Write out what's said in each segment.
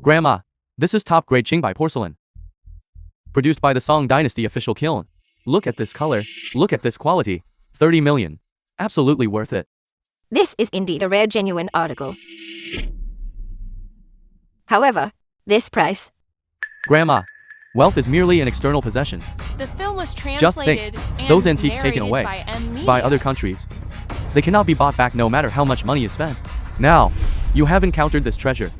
Grandma, this is top-grade Qingbai porcelain. Produced by the Song Dynasty official kiln. Look at this color, look at this quality. 30 million. Absolutely worth it. This is indeed a rare genuine article. However, this price... Grandma, wealth is merely an external possession. The film was translated Just think, and those antiques taken away by other countries. They cannot be bought back no matter how much money is spent. Now, you have encountered this treasure.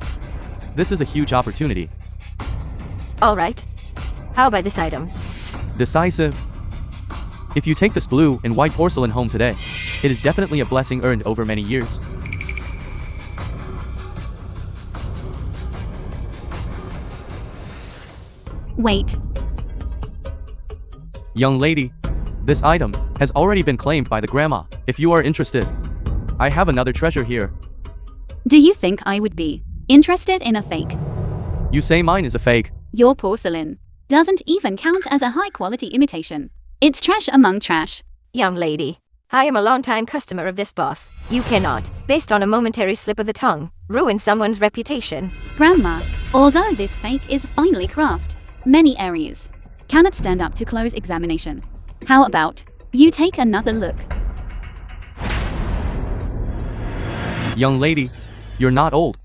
This is a huge opportunity. Alright. How about this item? Decisive. If you take this blue and white porcelain home today, it is definitely a blessing earned over many years. Wait. Young lady, this item has already been claimed by the grandma. If you are interested, I have another treasure here. Do you think I would be interested in a fake? You say mine is a fake. Your porcelain doesn't even count as a high-quality imitation. It's trash among trash. Young lady, I am a long-time customer of this boss. You cannot, based on a momentary slip of the tongue, ruin someone's reputation. Grandma, although this fake is finely crafted, many areas cannot stand up to close examination. How about you take another look? Young lady, you're not old,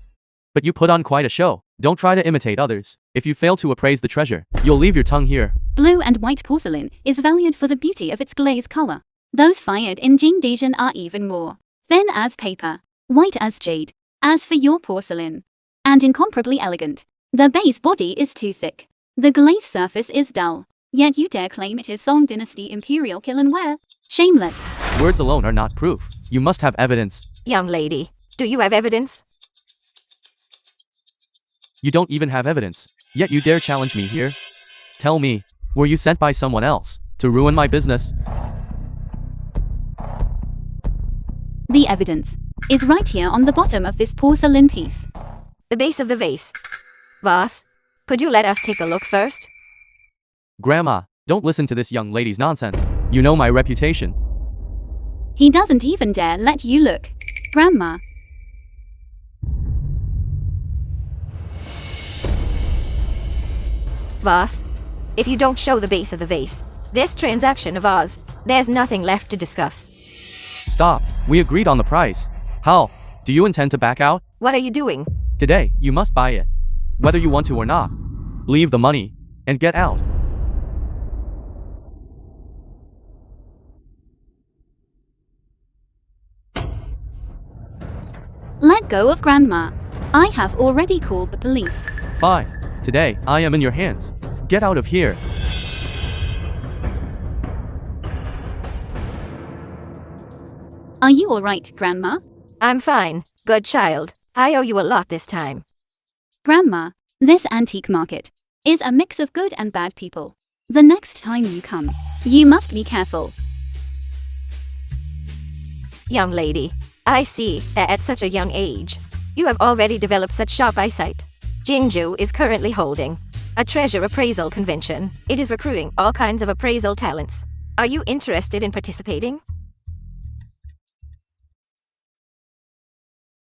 but you put on quite a show. Don't try to imitate others. If you fail to appraise the treasure, you'll leave your tongue here. Blue and white porcelain is valued for the beauty of its glaze color. Those fired in Jingdian are even more thin as paper, white as jade. As for your porcelain, and incomparably elegant, the base body is too thick. The glaze surface is dull. Yet you dare claim it is Song Dynasty Imperial Kilnware? Shameless. Words alone are not proof. You must have evidence. Young lady, do you have evidence? You don't even have evidence, yet you dare challenge me here? Tell me, were you sent by someone else to ruin my business? The evidence is right here on the bottom of this porcelain piece. The base of the vase. Vase, could you let us take a look first? Grandma, don't listen to this young lady's nonsense. You know my reputation. He doesn't even dare let you look. Grandma. Vase, if you don't show the base of the vase, this transaction of ours, there's nothing left to discuss. Stop, we agreed on the price. How? Do you intend to back out? What are you doing? Today, you must buy it. Whether you want to or not. Leave the money, and get out. Let go of Grandma. I have already called the police. Fine. Today, I am in your hands. Get out of here. Are you alright, Grandma? I'm fine, good child. I owe you a lot this time. Grandma, this antique market is a mix of good and bad people. The next time you come, you must be careful. Young lady, I see that at such a young age, you have already developed such sharp eyesight. Jingju is currently holding a treasure appraisal convention. It is recruiting all kinds of appraisal talents. Are you interested in participating?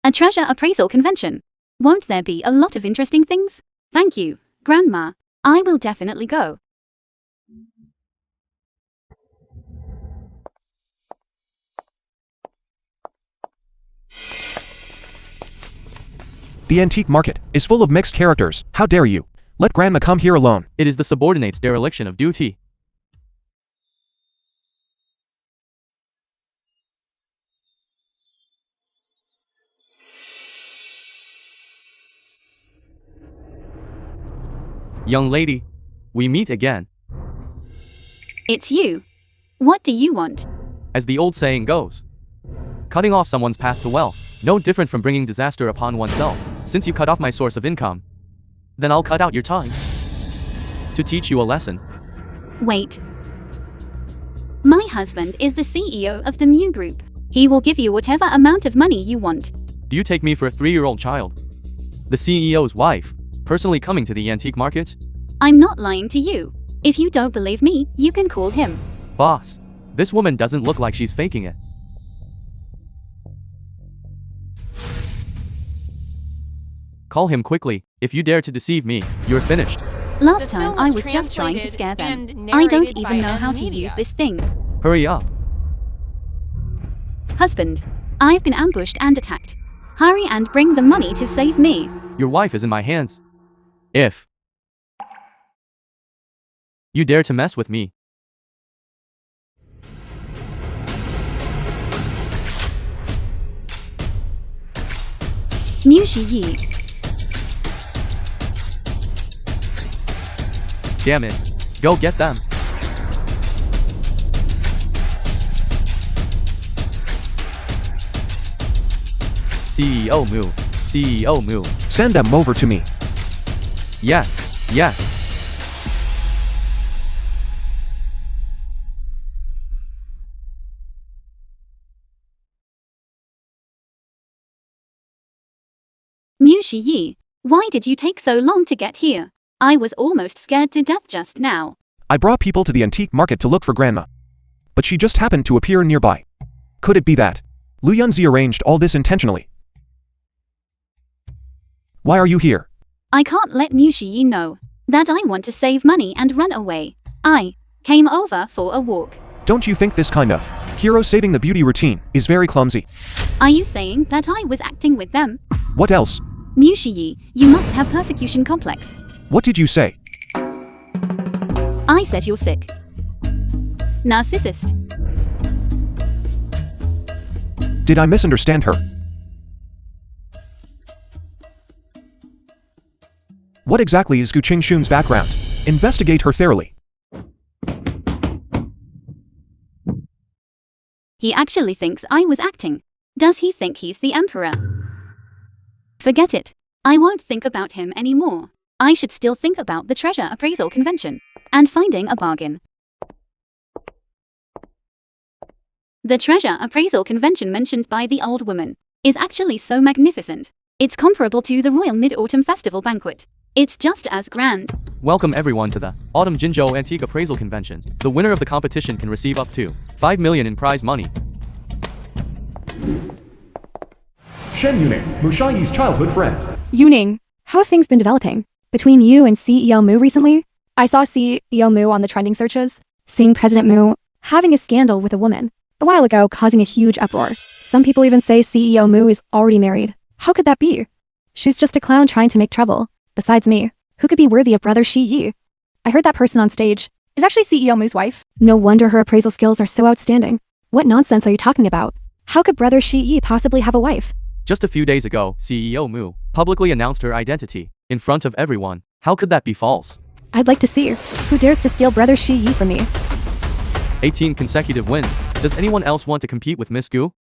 A treasure appraisal convention. Won't there be a lot of interesting things? Thank you, Grandma. I will definitely go. The antique market is full of mixed characters. How dare you? Let Grandma come here alone. It is the subordinate's dereliction of duty. Young lady, we meet again. It's you. What do you want? As the old saying goes, cutting off someone's path to wealth, no different from bringing disaster upon oneself. Since you cut off my source of income, then I'll cut out your tongue to teach you a lesson. Wait. My husband is the CEO of the Mu Group. He will give you whatever amount of money you want. Do you take me for a 3-year-old child? The CEO's wife, personally coming to the antique market? I'm not lying to you. If you don't believe me, you can call him. Boss, this woman doesn't look like she's faking it. Call him quickly. If you dare to deceive me, you're finished. Last This time film I was was just trying to scare translated them. and I don't narrated even by know how to media. use this thing. Hurry up. Husband, I've been ambushed and attacked. Hurry and bring the money to save me. Your wife is in my hands. If you dare to mess with me, Mu Yi. damn it. Go get them. CEO Mu. CEO Mu. Send them over to me. Yes. Yes. Mu Yi, why did you take so long to get here? I was almost scared to death just now. I brought people to the antique market to look for Grandma. But she just happened to appear nearby. Could it be that Lu Yanzi arranged all this intentionally? Why are you here? I can't let Mu Yi know that I want to save money and run away. I came over for a walk. Don't you think this kind of hero saving the beauty routine is very clumsy? Are you saying that I was acting with them? What else? Mu Yi, you must have persecution complex. What did you say? I said you're sick. Narcissist. Did I misunderstand her? What exactly is Gu Qingxun's background? Investigate her thoroughly. He actually thinks I was acting. Does he think he's the emperor? Forget it. I won't think about him anymore. I should still think about the treasure appraisal convention and finding a bargain. The treasure appraisal convention mentioned by the old woman is actually so magnificent. It's comparable to the Royal Mid-Autumn Festival banquet. It's just as grand. Welcome everyone to the Autumn Jinzhou Antique Appraisal Convention. The winner of the competition can receive up to 5 million in prize money. Shen Yuning, Mushai's childhood friend. Yuning, how have things been developing between you and CEO Mu recently? I saw CEO Mu on the trending searches, seeing President Mu having a scandal with a woman a while ago, causing a huge uproar. Some people even say CEO Mu is already married. How could that be? She's just a clown trying to make trouble. Besides me, who could be worthy of brother Shi Yi? I heard that person on stage is actually CEO Mu's wife. No wonder her appraisal skills are so outstanding. What nonsense are you talking about? How could brother Shi Yi possibly have a wife? Just a few days ago, CEO Mu publicly announced her identity in front of everyone. How could that be false? I'd like to see who dares to steal brother Shi Yi from me. 18 consecutive wins. Does anyone else want to compete with Miss Gu?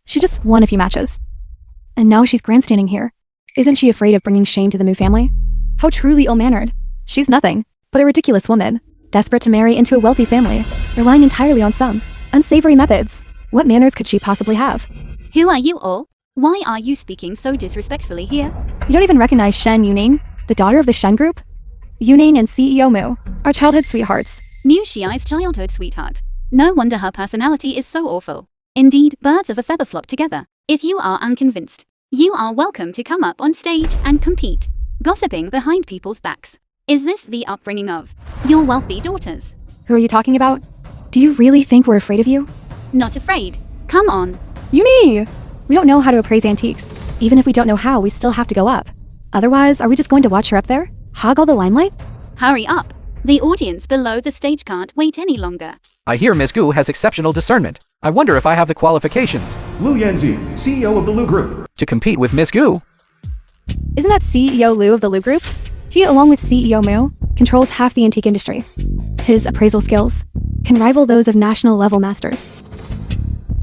She just won a few matches. And now she's grandstanding here. Isn't she afraid of bringing shame to the Mu family? How truly ill-mannered. She's nothing but a ridiculous woman, desperate to marry into a wealthy family, relying entirely on some unsavory methods. What manners could she possibly have? Who are you all? Why are you speaking so disrespectfully here? You don't even recognize Shen Yuning, the daughter of the Shen group? Yuning and CEO Mu are childhood sweethearts. Mu Xi's childhood sweetheart. No wonder her personality is so awful. Indeed, birds of a feather flock together. If you are unconvinced, you are welcome to come up on stage and compete. Gossiping behind people's backs. Is this the upbringing of your wealthy daughters? Who are you talking about? Do you really think we're afraid of you? Not afraid. Come on. Yuning! We don't know how to appraise antiques. Even if we don't know how, we still have to go up. Otherwise, are we just going to watch her up there? Hog all the limelight? Hurry up. The audience below the stage can't wait any longer. I hear Miss Gu has exceptional discernment. I wonder if I have the qualifications Lu Yanzi, CEO of the Lu Group. to compete with Miss Gu. Isn't that CEO Lu of the Lu Group? He, along with CEO Mu, controls half the antique industry. His appraisal skills can rival those of national-level masters.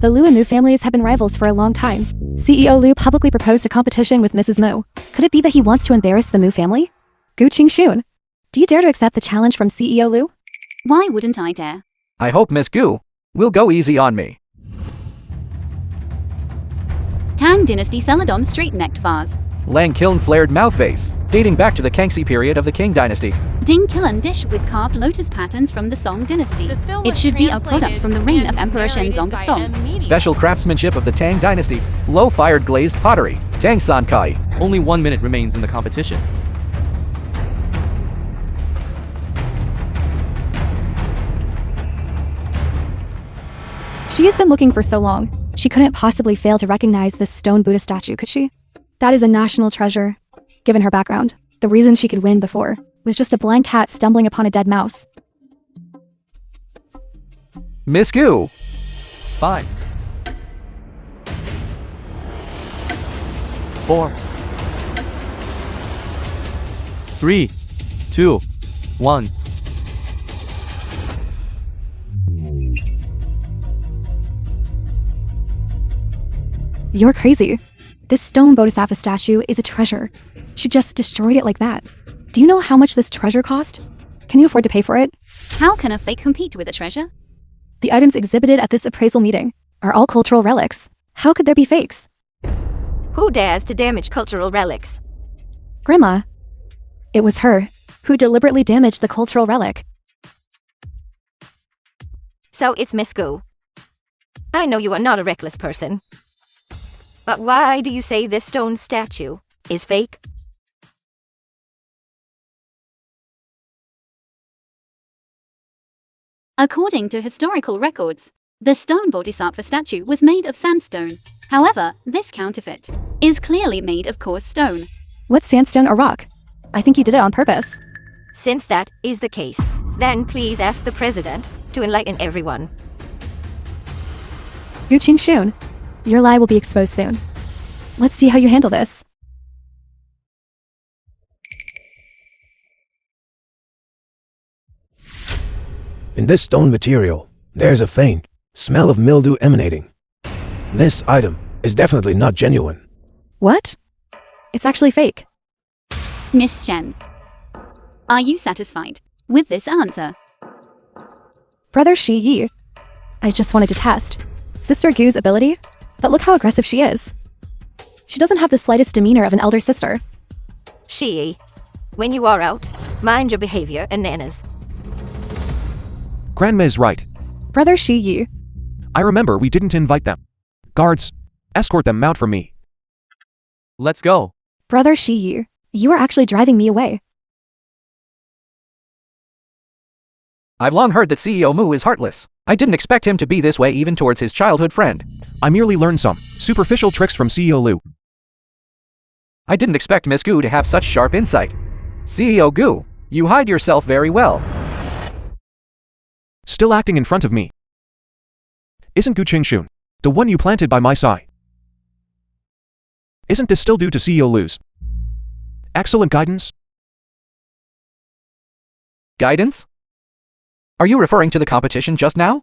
The Lu and Mu families have been rivals for a long time. CEO Lu publicly proposed a competition with Mrs. Mu. Could it be that he wants to embarrass the Mu family? Gu Qingxun, do you dare to accept the challenge from CEO Lu? Why wouldn't I dare? I hope Miss Gu will go easy on me. Tang Dynasty Celadon straight-necked vase. Lang kiln flared mouth vase, dating back to the Kangxi period of the Qing dynasty. Ding Killen dish with carved lotus patterns from the Song dynasty. The film It was should be a product translated from the reign of and Emperor narrated Shenzong of by Song. M. Media. Special craftsmanship of the Tang dynasty. Low-fired glazed pottery. Tang San Kai. Only 1 minute remains in the competition. She has been looking for so long. She couldn't possibly fail to recognize this stone Buddha statue, could she? That is a national treasure. Given her background, the reason she could win before was just a blank cat stumbling upon a dead mouse. Miss Gu. 5, 4, 3, 2, 1. You're crazy. This stone Bodhisattva statue is a treasure. She just destroyed it like that. Do you know how much this treasure cost? Can you afford to pay for it? How can a fake compete with a treasure? The items exhibited at this appraisal meeting are all cultural relics. How could there be fakes? Who dares to damage cultural relics? Grandma. It was her who deliberately damaged the cultural relic. So it's Miss Gu. I know you are not a reckless person. But why do you say this stone statue is fake? According to historical records, the stone Bodhisattva statue was made of sandstone. However, this counterfeit is clearly made of coarse stone. What, sandstone or rock? I think you did it on purpose. Since that is the case, then please ask the president to enlighten everyone. Yu Qingxun, your lie will be exposed soon. Let's see how you handle this. In this stone material, there's a faint smell of mildew emanating. This item is definitely not genuine. What? It's actually fake. Miss Chen, are you satisfied with this answer? Brother Shi Yi. I just wanted to test Sister Gu's ability, but look how aggressive she is. She doesn't have the slightest demeanor of an elder sister. Shi, when you are out, mind your behavior and manners. Grandma is right. Brother Shi Yi. I remember we didn't invite them. Guards, escort them out for me. Let's go. Brother Shi Yi, you are actually driving me away. I've long heard that CEO Mu is heartless. I didn't expect him to be this way even towards his childhood friend. I merely learned some superficial tricks from CEO Lu. I didn't expect Miss Gu to have such sharp insight. CEO Gu, you hide yourself very well. Still acting in front of me. Isn't Gu Qingxun the one you planted by my side? Isn't this still due to CEO Lu's excellent guidance? Guidance? Are you referring to the competition just now?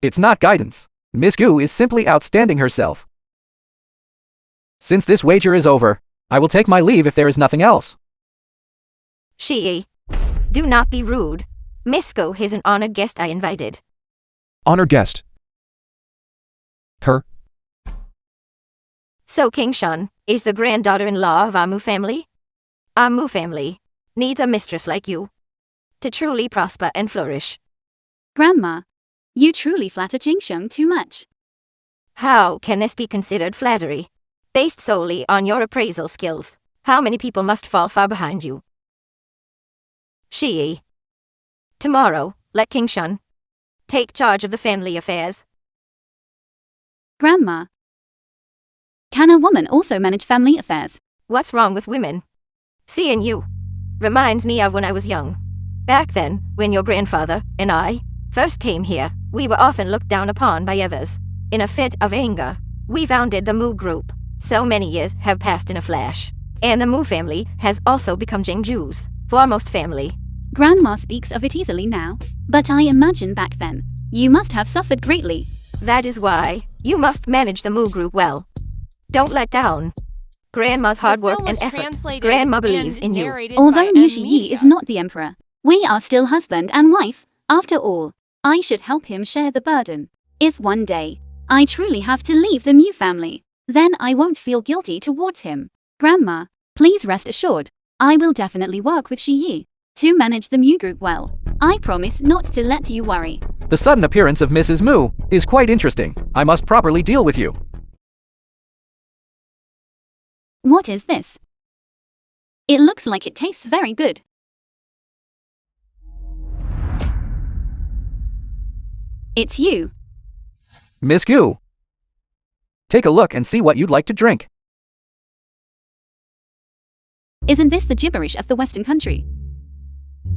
It's not guidance. Miss Gu is simply outstanding herself. Since this wager is over, I will take my leave if there is nothing else. Shi, do not be rude. Miss Gu is an honored guest I invited. Honored guest. Her? So Qingshan is the granddaughter-in-law of our Mu family? Our Mu family needs a mistress like you to truly prosper and flourish. Grandma, you truly flatter Qingsheng too much. How can this be considered flattery? Based solely on your appraisal skills, how many people must fall far behind you? Shi, tomorrow, let Qingshan take charge of the family affairs. Grandma, can a woman also manage family affairs? What's wrong with women? Seeing you reminds me of when I was young. Back then, when your grandfather and I first came here, we were often looked down upon by others. In a fit of anger, we founded the Mu group. So many years have passed in a flash, and the Mu family has also become Jingju's foremost family. Grandma speaks of it easily now, but I imagine back then, you must have suffered greatly. That is why you must manage the Mu group well. Don't let down. Grandma's hard work and effort. Grandma believes in you. Although Mu Shiyi is not the emperor, we are still husband and wife. After all, I should help him share the burden. If one day I truly have to leave the Mu family, then I won't feel guilty towards him. Grandma, please rest assured, I will definitely work with Shiyi to manage the Mu group well. I promise not to let you worry. The sudden appearance of Mrs. Mu is quite interesting. I must properly deal with you. What is this? It looks like it tastes very good. It's you. Miss Gu. Take a look and see what you'd like to drink. Isn't this the gibberish of the Western country?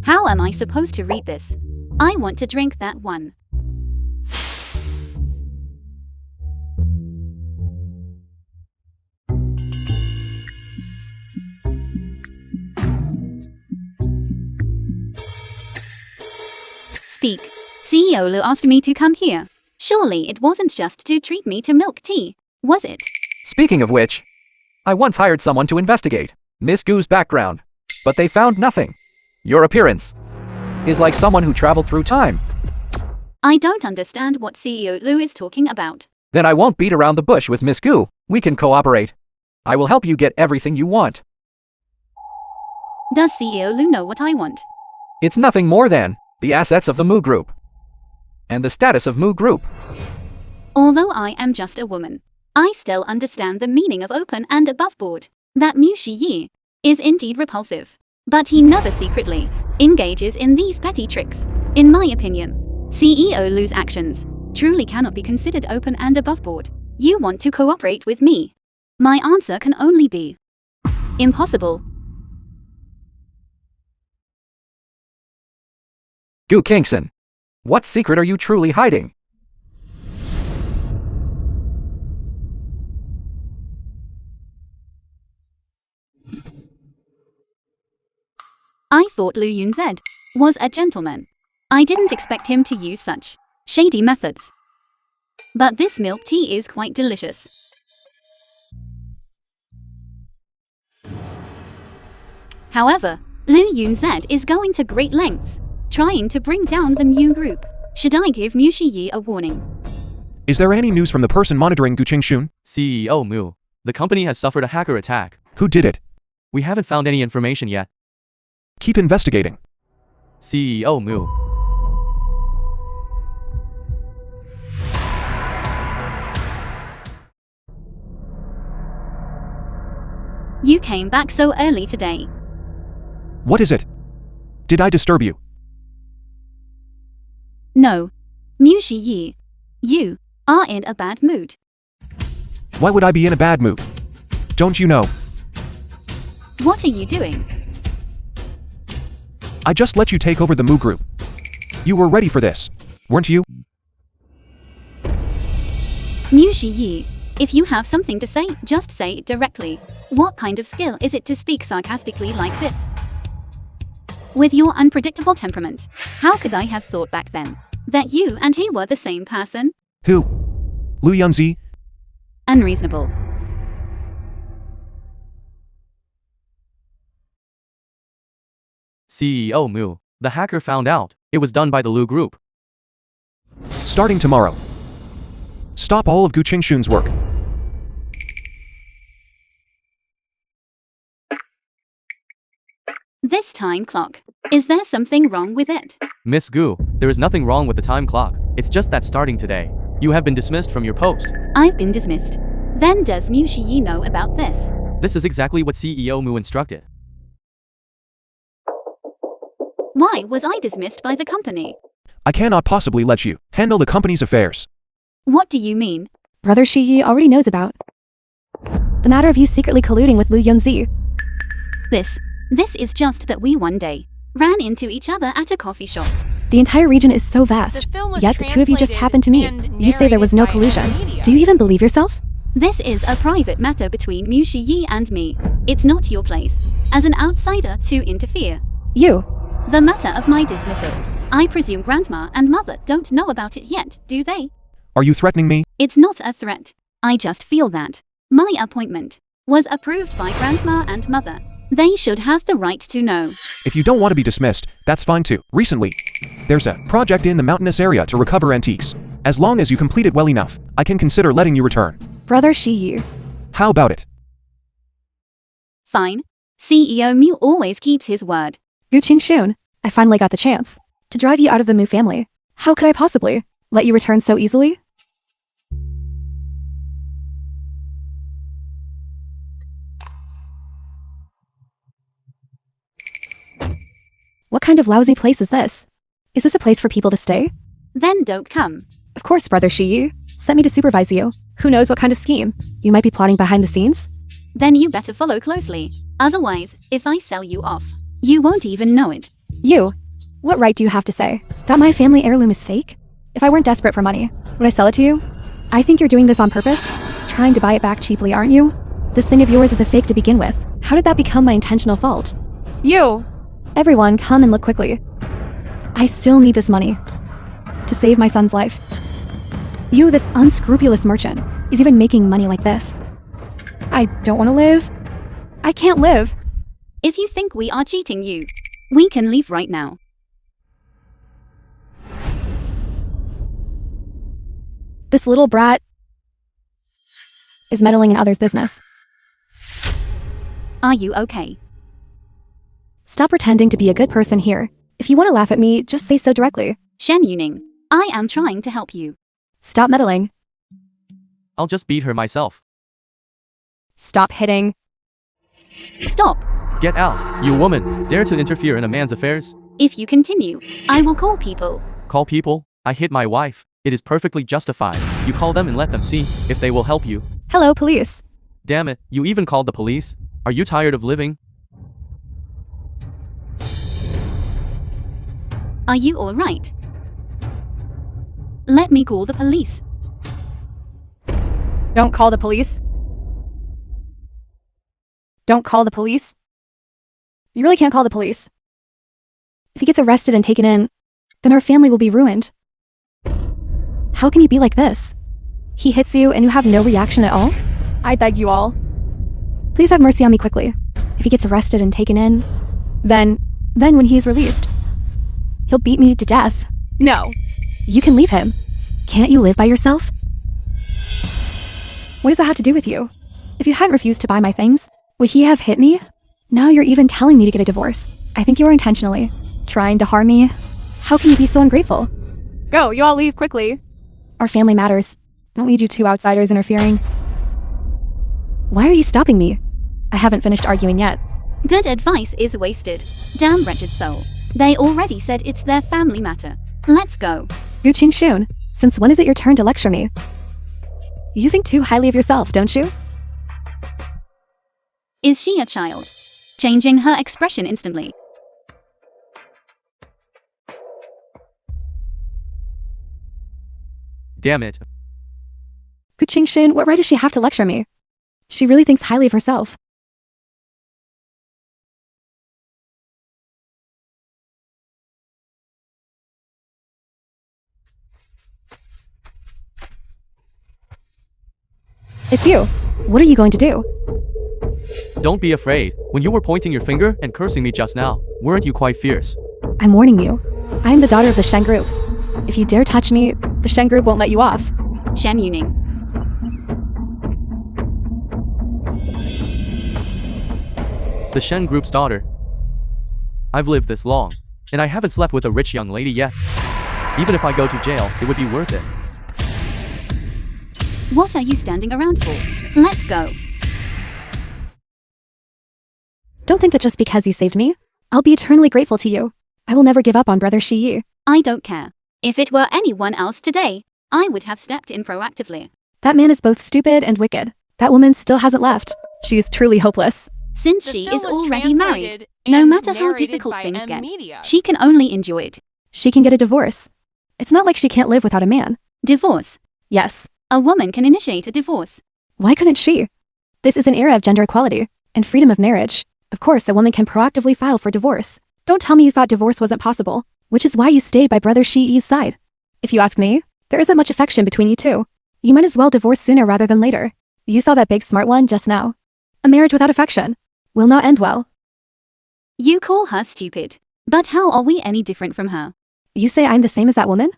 How am I supposed to read this? I want to drink that one. Speak. CEO Lu asked me to come here. Surely it wasn't just to treat me to milk tea, was it? Speaking of which, I once hired someone to investigate Miss Gu's background, but they found nothing. Your appearance is like someone who traveled through time. I don't understand what CEO Lu is talking about. Then I won't beat around the bush with Miss Gu. We can cooperate. I will help you get everything you want. Does CEO Lu know what I want? It's nothing more than the assets of the Mu Group and the status of Mu Group. Although I am just a woman, I still understand the meaning of open and above board. That Mu Shiyi is indeed repulsive, but he never secretly engages in these petty tricks. In my opinion, CEO Lu's actions truly cannot be considered open and above board. You want to cooperate with me? My answer can only be impossible. Gu Kingson, what secret are you truly hiding? I thought Lu Yanzi was a gentleman. I didn't expect him to use such shady methods. But this milk tea is quite delicious. However, Lu Yanzi is going to great lengths, trying to bring down the Mu Group. Should I give Mu Shiyi a warning? Is there any news from the person monitoring Gu Qingxun? CEO Mu. The company has suffered a hacker attack. Who did it? We haven't found any information yet. Keep investigating. CEO Mu. You came back so early today. What is it? Did I disturb you? No. Mu Shiyi, you are in a bad mood. Why would I be in a bad mood? Don't you know? What are you doing? I just let you take over the Mu Group. You were ready for this, weren't you? Mu Shiyi, if you have something to say, just say it directly. What kind of skill is it to speak sarcastically like this? With your unpredictable temperament, how could I have thought back then that you and he were the same person? Who? Lu Yanzi? Unreasonable. CEO Mu. The hacker found out. It was done by the Lu Group. Starting tomorrow. Stop all of Gu Qingxun's work. This time clock. Is there something wrong with it? Miss Gu, there is nothing wrong with the time clock. It's just that starting today, you have been dismissed from your post. I've been dismissed. Then does Mu Shiyi know about this? This is exactly what CEO Mu instructed. Why was I dismissed by the company? I cannot possibly let you handle the company's affairs. What do you mean? Brother Shiyi already knows about the matter of you secretly colluding with Lu Yanzi. This is just that we one day ran into each other at a coffee shop. The entire region is so vast, The film was yet the two of you just translated happened to meet. and You say there was no narrated by collusion. media. Do you even believe yourself? This is a private matter between Mu Shiyi and me. It's not your place, as an outsider, to interfere. You. The matter of my dismissal. I presume Grandma and Mother don't know about it yet, do they? Are you threatening me? It's not a threat. I just feel that my appointment was approved by Grandma and Mother. They should have the right to know. If you don't want to be dismissed, that's fine too. Recently, there's a project in the mountainous area to recover antiques. As long as you complete it well enough, I can consider letting you return. Brother Shiyi. How about it? Fine. CEO Mu always keeps his word. Xuyên, I finally got the chance to drive you out of the Mu family. How could I possibly let you return so easily? What kind of lousy place is this? Is this a place for people to stay? Then don't come. Of course, Brother Shi sent me to supervise you. Who knows what kind of scheme you might be plotting behind the scenes? Then you better follow closely. Otherwise, if I sell you off, you won't even know it. You, what right do you have to say that my family heirloom is fake? If I weren't desperate for money, would I sell it to you? I think you're doing this on purpose, trying to buy it back cheaply, aren't you? This thing of yours is a fake to begin with. How did that become my intentional fault? You! Everyone, come and look quickly. I still need this money to save my son's life. You, this unscrupulous merchant, is even making money like this. I don't want to live. I can't live. If you think we are cheating you, we can leave right now. This little brat is meddling in others' business. Are you okay? Stop pretending to be a good person here. If you want to laugh at me, just say so directly. Shen Yuning, I am trying to help you. Stop meddling. I'll just beat her myself. Stop hitting. Stop. Get out, you woman. Dare to interfere in a man's affairs? If you continue, I will call people. Call people? I hit my wife. It is perfectly justified. You call them and let them see if they will help you. Hello, police. Damn it, you even called the police? Are you tired of living? Are you all right? Let me call the police. Don't call the police. Don't call the police. You really can't call the police. If he gets arrested and taken in, then our family will be ruined. How can you be like this? He hits you and you have no reaction at all? I beg you all. Please have mercy on me quickly. If he gets arrested and taken in, then when he is released, he'll beat me to death. No. You can leave him. Can't you live by yourself? What does that have to do with you? If you hadn't refused to buy my things, would he have hit me? Now you're even telling me to get a divorce. I think you are intentionally trying to harm me. How can you be so ungrateful? Go, you all leave quickly. Our family matters. Don't need you two outsiders interfering. Why are you stopping me? I haven't finished arguing yet. Good advice is wasted. Damn wretched soul. They already said it's their family matter. Let's go. Xuyên, since when is it your turn to lecture me? You think too highly of yourself, don't you? Is she a child? Changing her expression instantly. Damn it. Xuyên, what right does she have to lecture me? She really thinks highly of herself. It's you. What are you going to do? Don't be afraid. When you were pointing your finger and cursing me just now, weren't you quite fierce? I'm warning you. I am the daughter of the Shen group. If you dare touch me, the Shen group won't let you off. Shen Yuning. The Shen group's daughter. I've lived this long, and I haven't slept with a rich young lady yet. Even if I go to jail, it would be worth it. What are you standing around for? Let's go. Don't think that just because you saved me, I'll be eternally grateful to you. I will never give up on Brother Shi. I don't care. If it were anyone else today, I would have stepped in proactively. That man is both stupid and wicked. That woman still hasn't left. She is truly hopeless. Since The she film is was already married, translated no and matter how narrated difficult by things M get, Media. she can only enjoy it. She can get a divorce. It's not like she can't live without a man. Divorce. Yes. A woman can initiate a divorce. Why couldn't she? This is an era of gender equality and freedom of marriage. Of course, a woman can proactively file for divorce. Don't tell me you thought divorce wasn't possible, which is why you stayed by Brother Shi's side. If you ask me, there isn't much affection between you two. You might as well divorce sooner rather than later. You saw that big smart one just now. A marriage without affection will not end well. You call her stupid. But how are we any different from her? You say I'm the same as that woman?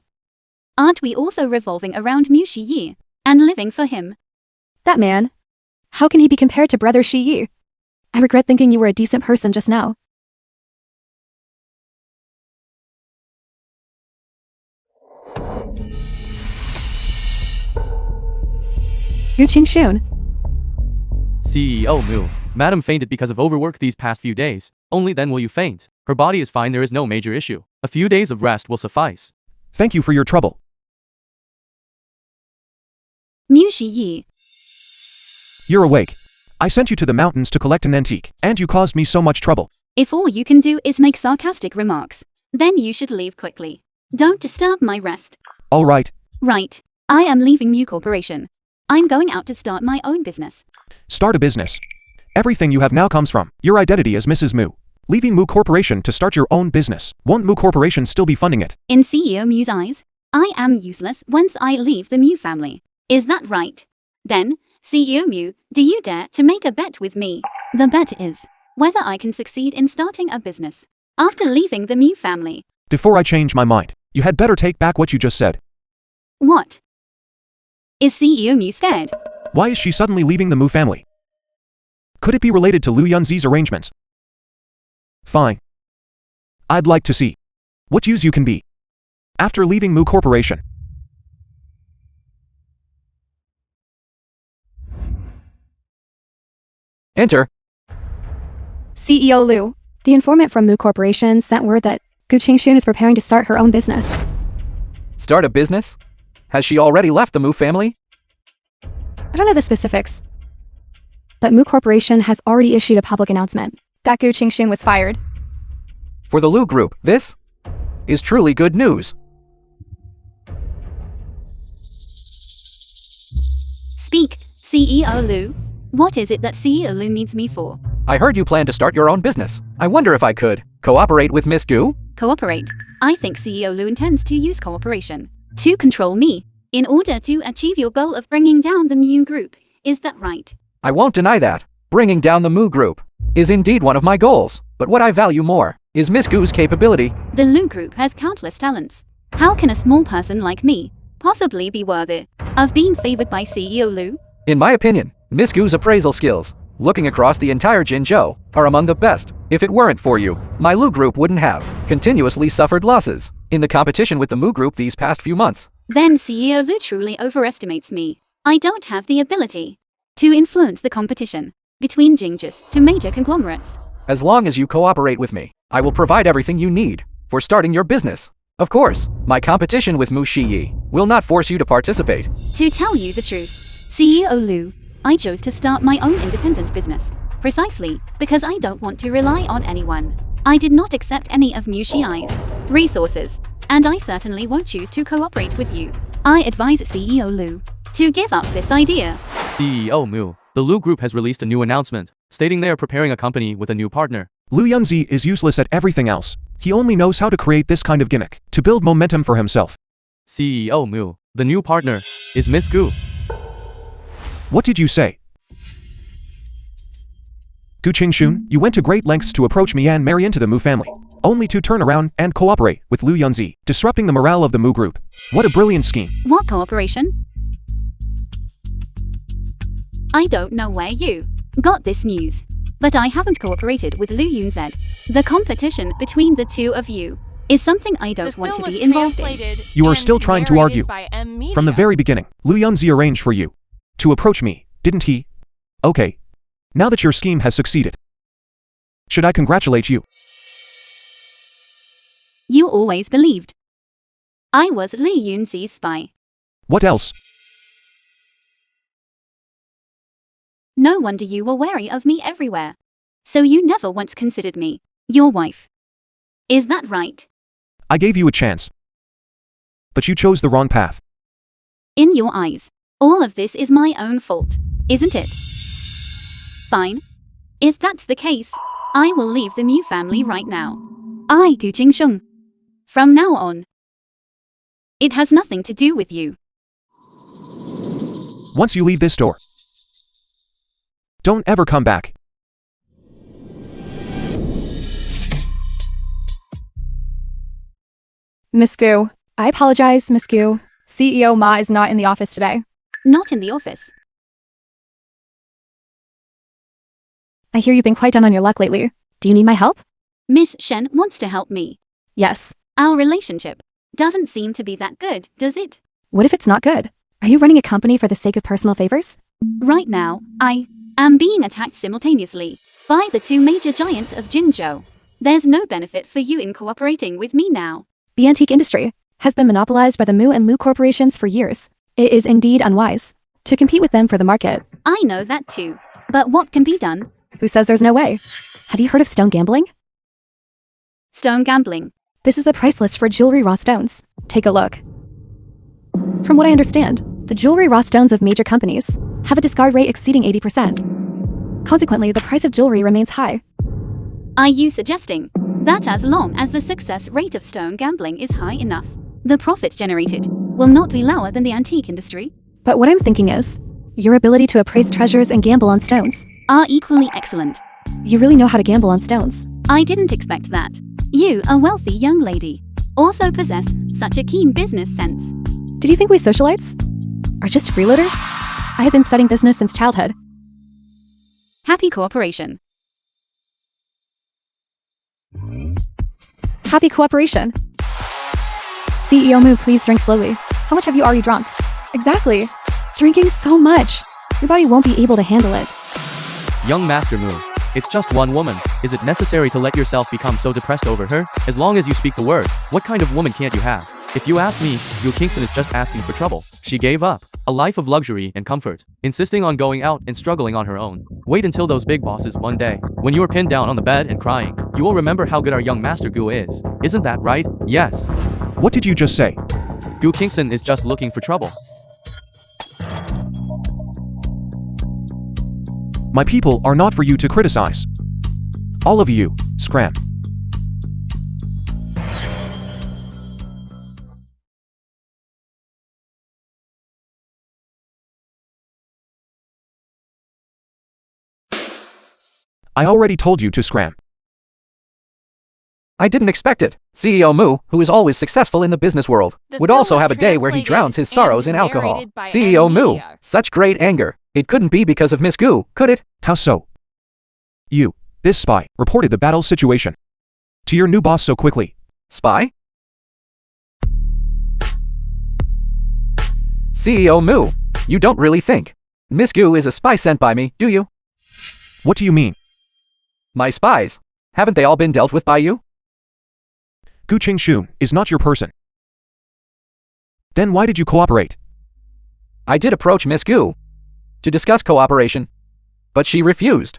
Aren't we also revolving around Mu Shiyi and living for him? That man. How can he be compared to Brother Shi? I regret thinking you were a decent person just now. Gu Qingxun. CEO Mu, Madam fainted because of overwork these past few days. Only then will you faint. Her body is fine, there is no major issue. A few days of rest will suffice. Thank you for your trouble. Mu Shiyi. You're awake. I sent you to the mountains to collect an antique, and you caused me so much trouble. If all you can do is make sarcastic remarks, then you should leave quickly. Don't disturb my rest. All right. Right. I am leaving Mu Corporation. I'm going out to start my own business. Start a business. Everything you have now comes from your identity as Mrs. Mu. Leaving Mu Corporation to start your own business. Won't Mu Corporation still be funding it? In CEO Mu's eyes, I am useless once I leave the Mu family. Is that right? Then, CEO Mu, do you dare to make a bet with me? The bet is whether I can succeed in starting a business after leaving the Mu family. Before I change my mind, you had better take back what you just said. What? Is CEO Mu scared? Why is she suddenly leaving the Mu family? Could it be related to Lu Yanzi's arrangements? Fine. I'd like to see what use you can be after leaving Mu Corporation. Enter. CEO Lu, the informant from Mu Corporation sent word that Gu Qingxun is preparing to start her own business. Start a business? Has she already left the Mu family? I don't know the specifics, but Mu Corporation has already issued a public announcement that Gu Qingxun was fired. For the Lu Group, this is truly good news. Speak, CEO Lu. What is it that CEO Lu needs me for? I heard you plan to start your own business. I wonder if I could cooperate with Miss Gu? Cooperate? I think CEO Lu intends to use cooperation to control me in order to achieve your goal of bringing down the Mu Group. Is that right? I won't deny that. Bringing down the Mu Group is indeed one of my goals. But what I value more is Miss Gu's capability. The Lu Group has countless talents. How can a small person like me possibly be worthy of being favored by CEO Lu? In my opinion, Miss Gu's appraisal skills, looking across the entire Jinzhou, are among the best. If it weren't for you, my Lu Group wouldn't have continuously suffered losses in the competition with the Mu Group these past few months. Then CEO Lu truly overestimates me. I don't have the ability to influence the competition between Jingjus to major conglomerates. As long as you cooperate with me, I will provide everything you need for starting your business. Of course, my competition with Mu Shiyi will not force you to participate. To tell you the truth, CEO Lu, I chose to start my own independent business, precisely because I don't want to rely on anyone. I did not accept any of Mu Shiyi's resources, and I certainly won't choose to cooperate with you. I advise CEO Lu to give up this idea. CEO Mu, the Lu Group has released a new announcement, stating they are preparing a company with a new partner. Lu Yanzi is useless at everything else. He only knows how to create this kind of gimmick to build momentum for himself. CEO Mu, the new partner is Miss Gu. What did you say? Gu Qingxun, you went to great lengths to approach me and marry into the Mu family, only to turn around and cooperate with Lu Yanzi, disrupting the morale of the Mu Group. What a brilliant scheme. What cooperation? I don't know where you got this news, but I haven't cooperated with Lu Yanzi. The competition between the two of you is something I don't want to be involved in. You are still trying to argue. From the very beginning, Lu Yanzi arranged for you to approach me, didn't he? Okay. Now that your scheme has succeeded, should I congratulate you? You always believed I was Lu Yanzi's spy. What else? No wonder you were wary of me everywhere. So you never once considered me your wife. Is that right? I gave you a chance, but you chose the wrong path. In your eyes, all of this is my own fault, isn't it? Fine. If that's the case, I will leave the Mu family right now. I, Gu Qingxun. From now on, it has nothing to do with you. Once you leave this door, don't ever come back. Miss Gu, I apologize, Miss Gu. CEO Ma is not in the office today. Not in the office. I hear you've been quite down on your luck lately. Do you need my help? Miss Shen wants to help me. Yes. Our relationship doesn't seem to be that good, does it? What if it's not good? Are you running a company for the sake of personal favors? Right now, I am being attacked simultaneously by the two major giants of Jinzhou. There's no benefit for you in cooperating with me now. The antique industry has been monopolized by the Mu and Mu corporations for years. It is indeed unwise to compete with them for the market. I know that too. But what can be done? Who says there's no way? Have you heard of stone gambling? Stone gambling. This is the price list for jewelry raw stones. Take a look. From what I understand, the jewelry raw stones of major companies have a discard rate exceeding 80%. Consequently, the price of jewelry remains high. Are you suggesting that as long as the success rate of stone gambling is high enough, the profit generated will not be lower than the antique industry? But what I'm thinking is, your ability to appraise treasures and gamble on stones are equally excellent. You really know how to gamble on stones. I didn't expect that. You, a wealthy young lady, also possess such a keen business sense. Did you think we socialites are just freeloaders? I have been studying business since childhood. Happy cooperation. Happy cooperation. CEO Mu, please drink slowly. How much have you already drunk? Exactly. Drinking so much. Your body won't be able to handle it. Young Master Mu, it's just one woman. Is it necessary to let yourself become so depressed over her? As long as you speak the word, what kind of woman can't you have? If you ask me, Yu Kingston is just asking for trouble. She gave up a life of luxury and comfort, insisting on going out and struggling on her own. Wait until those big bosses one day. When you are pinned down on the bed and crying, you will remember how good our young Master Gu is. Isn't that right? Yes. What did you just say? Gu Kingston is just looking for trouble. My people are not for you to criticize. All of you, scram. I already told you to scram. I didn't expect it. CEO Mu, who is always successful in the business world, The would film also was have a day where he translated drowns his and sorrows in alcohol. narrated by CEO Mu, Media. such great anger. It couldn't be because of Miss Gu, could it? How so? You, this spy, reported the battle situation to your new boss so quickly. Spy? CEO Mu, you don't really think Miss Gu is a spy sent by me, do you? What do you mean? My spies. Haven't they all been dealt with by you? Gu Qingxun is not your person. Then why did you cooperate? I did approach Miss Gu to discuss cooperation, but she refused.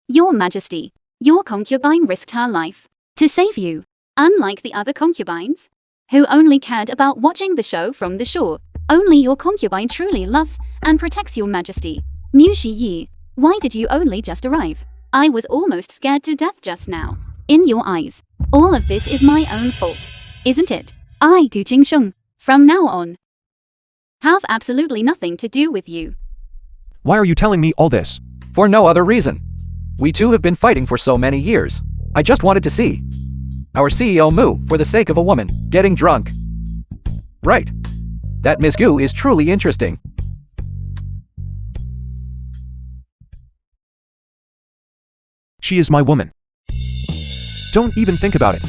Your Majesty, your concubine risked her life to save you, unlike the other concubines, who only cared about watching the show from the shore. Only your concubine truly loves and protects your Majesty. Mu Shiyi, why did you only just arrive? I was almost scared to death just now. In your eyes, all of this is my own fault, isn't it? I, Gu Qingsheng, from now on, have absolutely nothing to do with you. Why are you telling me all this? For no other reason. We two have been fighting for so many years. I just wanted to see our CEO Mu for the sake of a woman getting drunk. Right. That Miss Gu is truly interesting. She is my woman. Don't even think about it.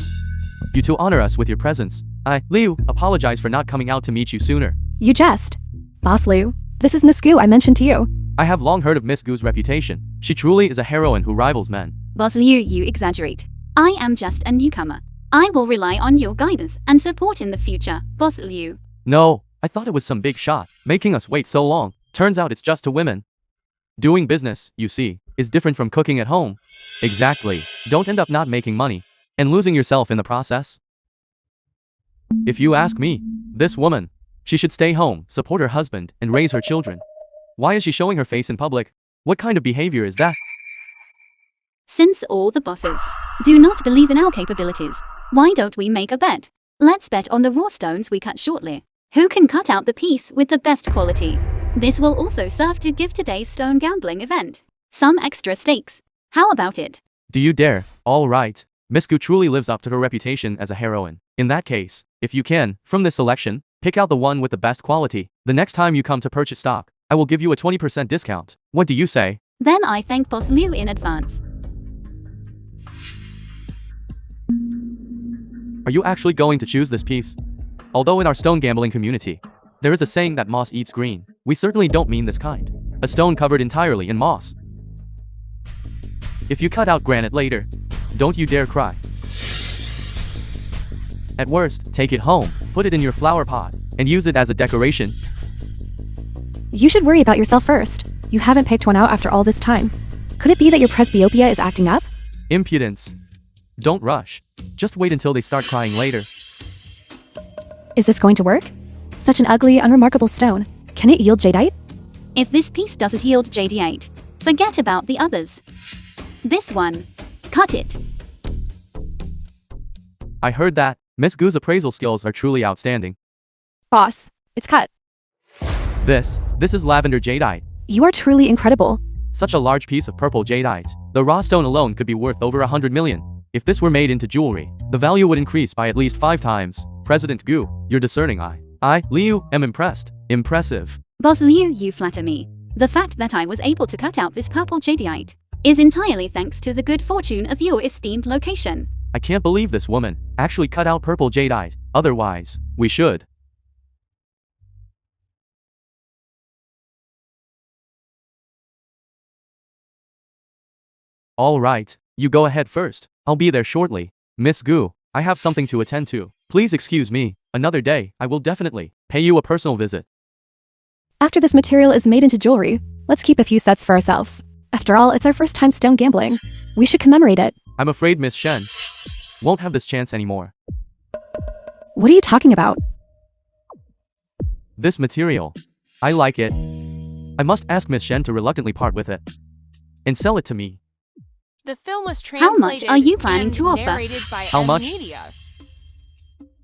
You two honor us with your presence. I, Liu, apologize for not coming out to meet you sooner. You jest. Boss Liu, this is Miss Gu I mentioned to you. I have long heard of Miss Gu's reputation. She truly is a heroine who rivals men. Boss Liu, you exaggerate. I am just a newcomer. I will rely on your guidance and support in the future, Boss Liu. No, I thought it was some big shot, making us wait so long. Turns out it's just to women. Doing business, you see, is different from cooking at home. Exactly. Don't end up not making money and losing yourself in the process. If you ask me, this woman, she should stay home, support her husband, and raise her children. Why is she showing her face in public? What kind of behavior is that? Since all the bosses do not believe in our capabilities, why don't we make a bet? Let's bet on the raw stones we cut shortly. Who can cut out the piece with the best quality? This will also serve to give today's stone gambling event some extra stakes. How about it? Do you dare? All right. Miss Gu truly lives up to her reputation as a heroine. In that case, if you can, from this selection, pick out the one with the best quality. The next time you come to purchase stock, I will give you a 20% discount. What do you say? Then I thank Boss Liu in advance. Are you actually going to choose this piece? Although in our stone gambling community, there is a saying that moss eats green. We certainly don't mean this kind. A stone covered entirely in moss. If you cut out granite later, don't you dare cry. At worst, take it home, put it in your flower pot, and use it as a decoration. You should worry about yourself first. You haven't picked one out after all this time. Could it be that your presbyopia is acting up? Impudence. Don't rush. Just wait until they start crying later. Is this going to work? Such an ugly, unremarkable stone. Can it yield jadeite? If this piece doesn't yield jadeite, forget about the others. This one. Cut it. I heard that. Miss Gu's appraisal skills are truly outstanding. Boss, it's cut. This is lavender jadeite. You are truly incredible. Such a large piece of purple jadeite. The raw stone alone could be worth over 100 million. If this were made into jewelry, the value would increase by at least 5 times. President Gu, your discerning eye. I, Liu, am impressed. Impressive. Boss Liu, you flatter me. The fact that I was able to cut out this purple jadeite is entirely thanks to the good fortune of your esteemed location. I can't believe this woman actually cut out purple jadeite. Otherwise, we should. All right, you go ahead first. I'll be there shortly. Miss Gu, I have something to attend to. Please excuse me. Another day, I will definitely pay you a personal visit. After this material is made into jewelry, let's keep a few sets for ourselves. After all, it's our first time stone gambling. We should commemorate it. I'm afraid Miss Shen won't have this chance anymore. What are you talking about? This material. I like it. I must ask Miss Shen to reluctantly part with it and sell it to me. The film was How much translated are you planning and to offer? narrated by How much? Media.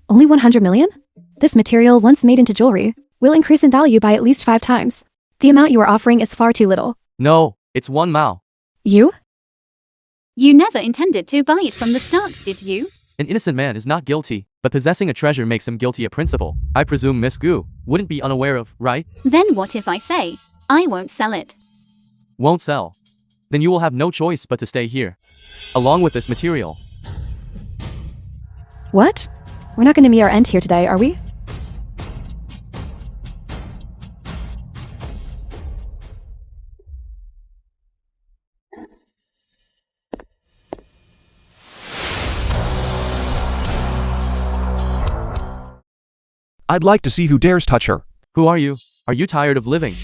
Only 100 million? This material, once made into jewelry, will increase in value by at least 5 times. The amount you are offering is far too little. No, it's 1 mao. You? You never intended to buy it from the start, did you? An innocent man is not guilty, but possessing a treasure makes him guilty a principle. I presume Miss Gu wouldn't be unaware of, right? Then what if I say, I won't sell it? Won't sell. Then you will have no choice but to stay here, along with this material. What? We're not going to meet our end here today, are we? I'd like to see who dares touch her. Who are you? Are you tired of living?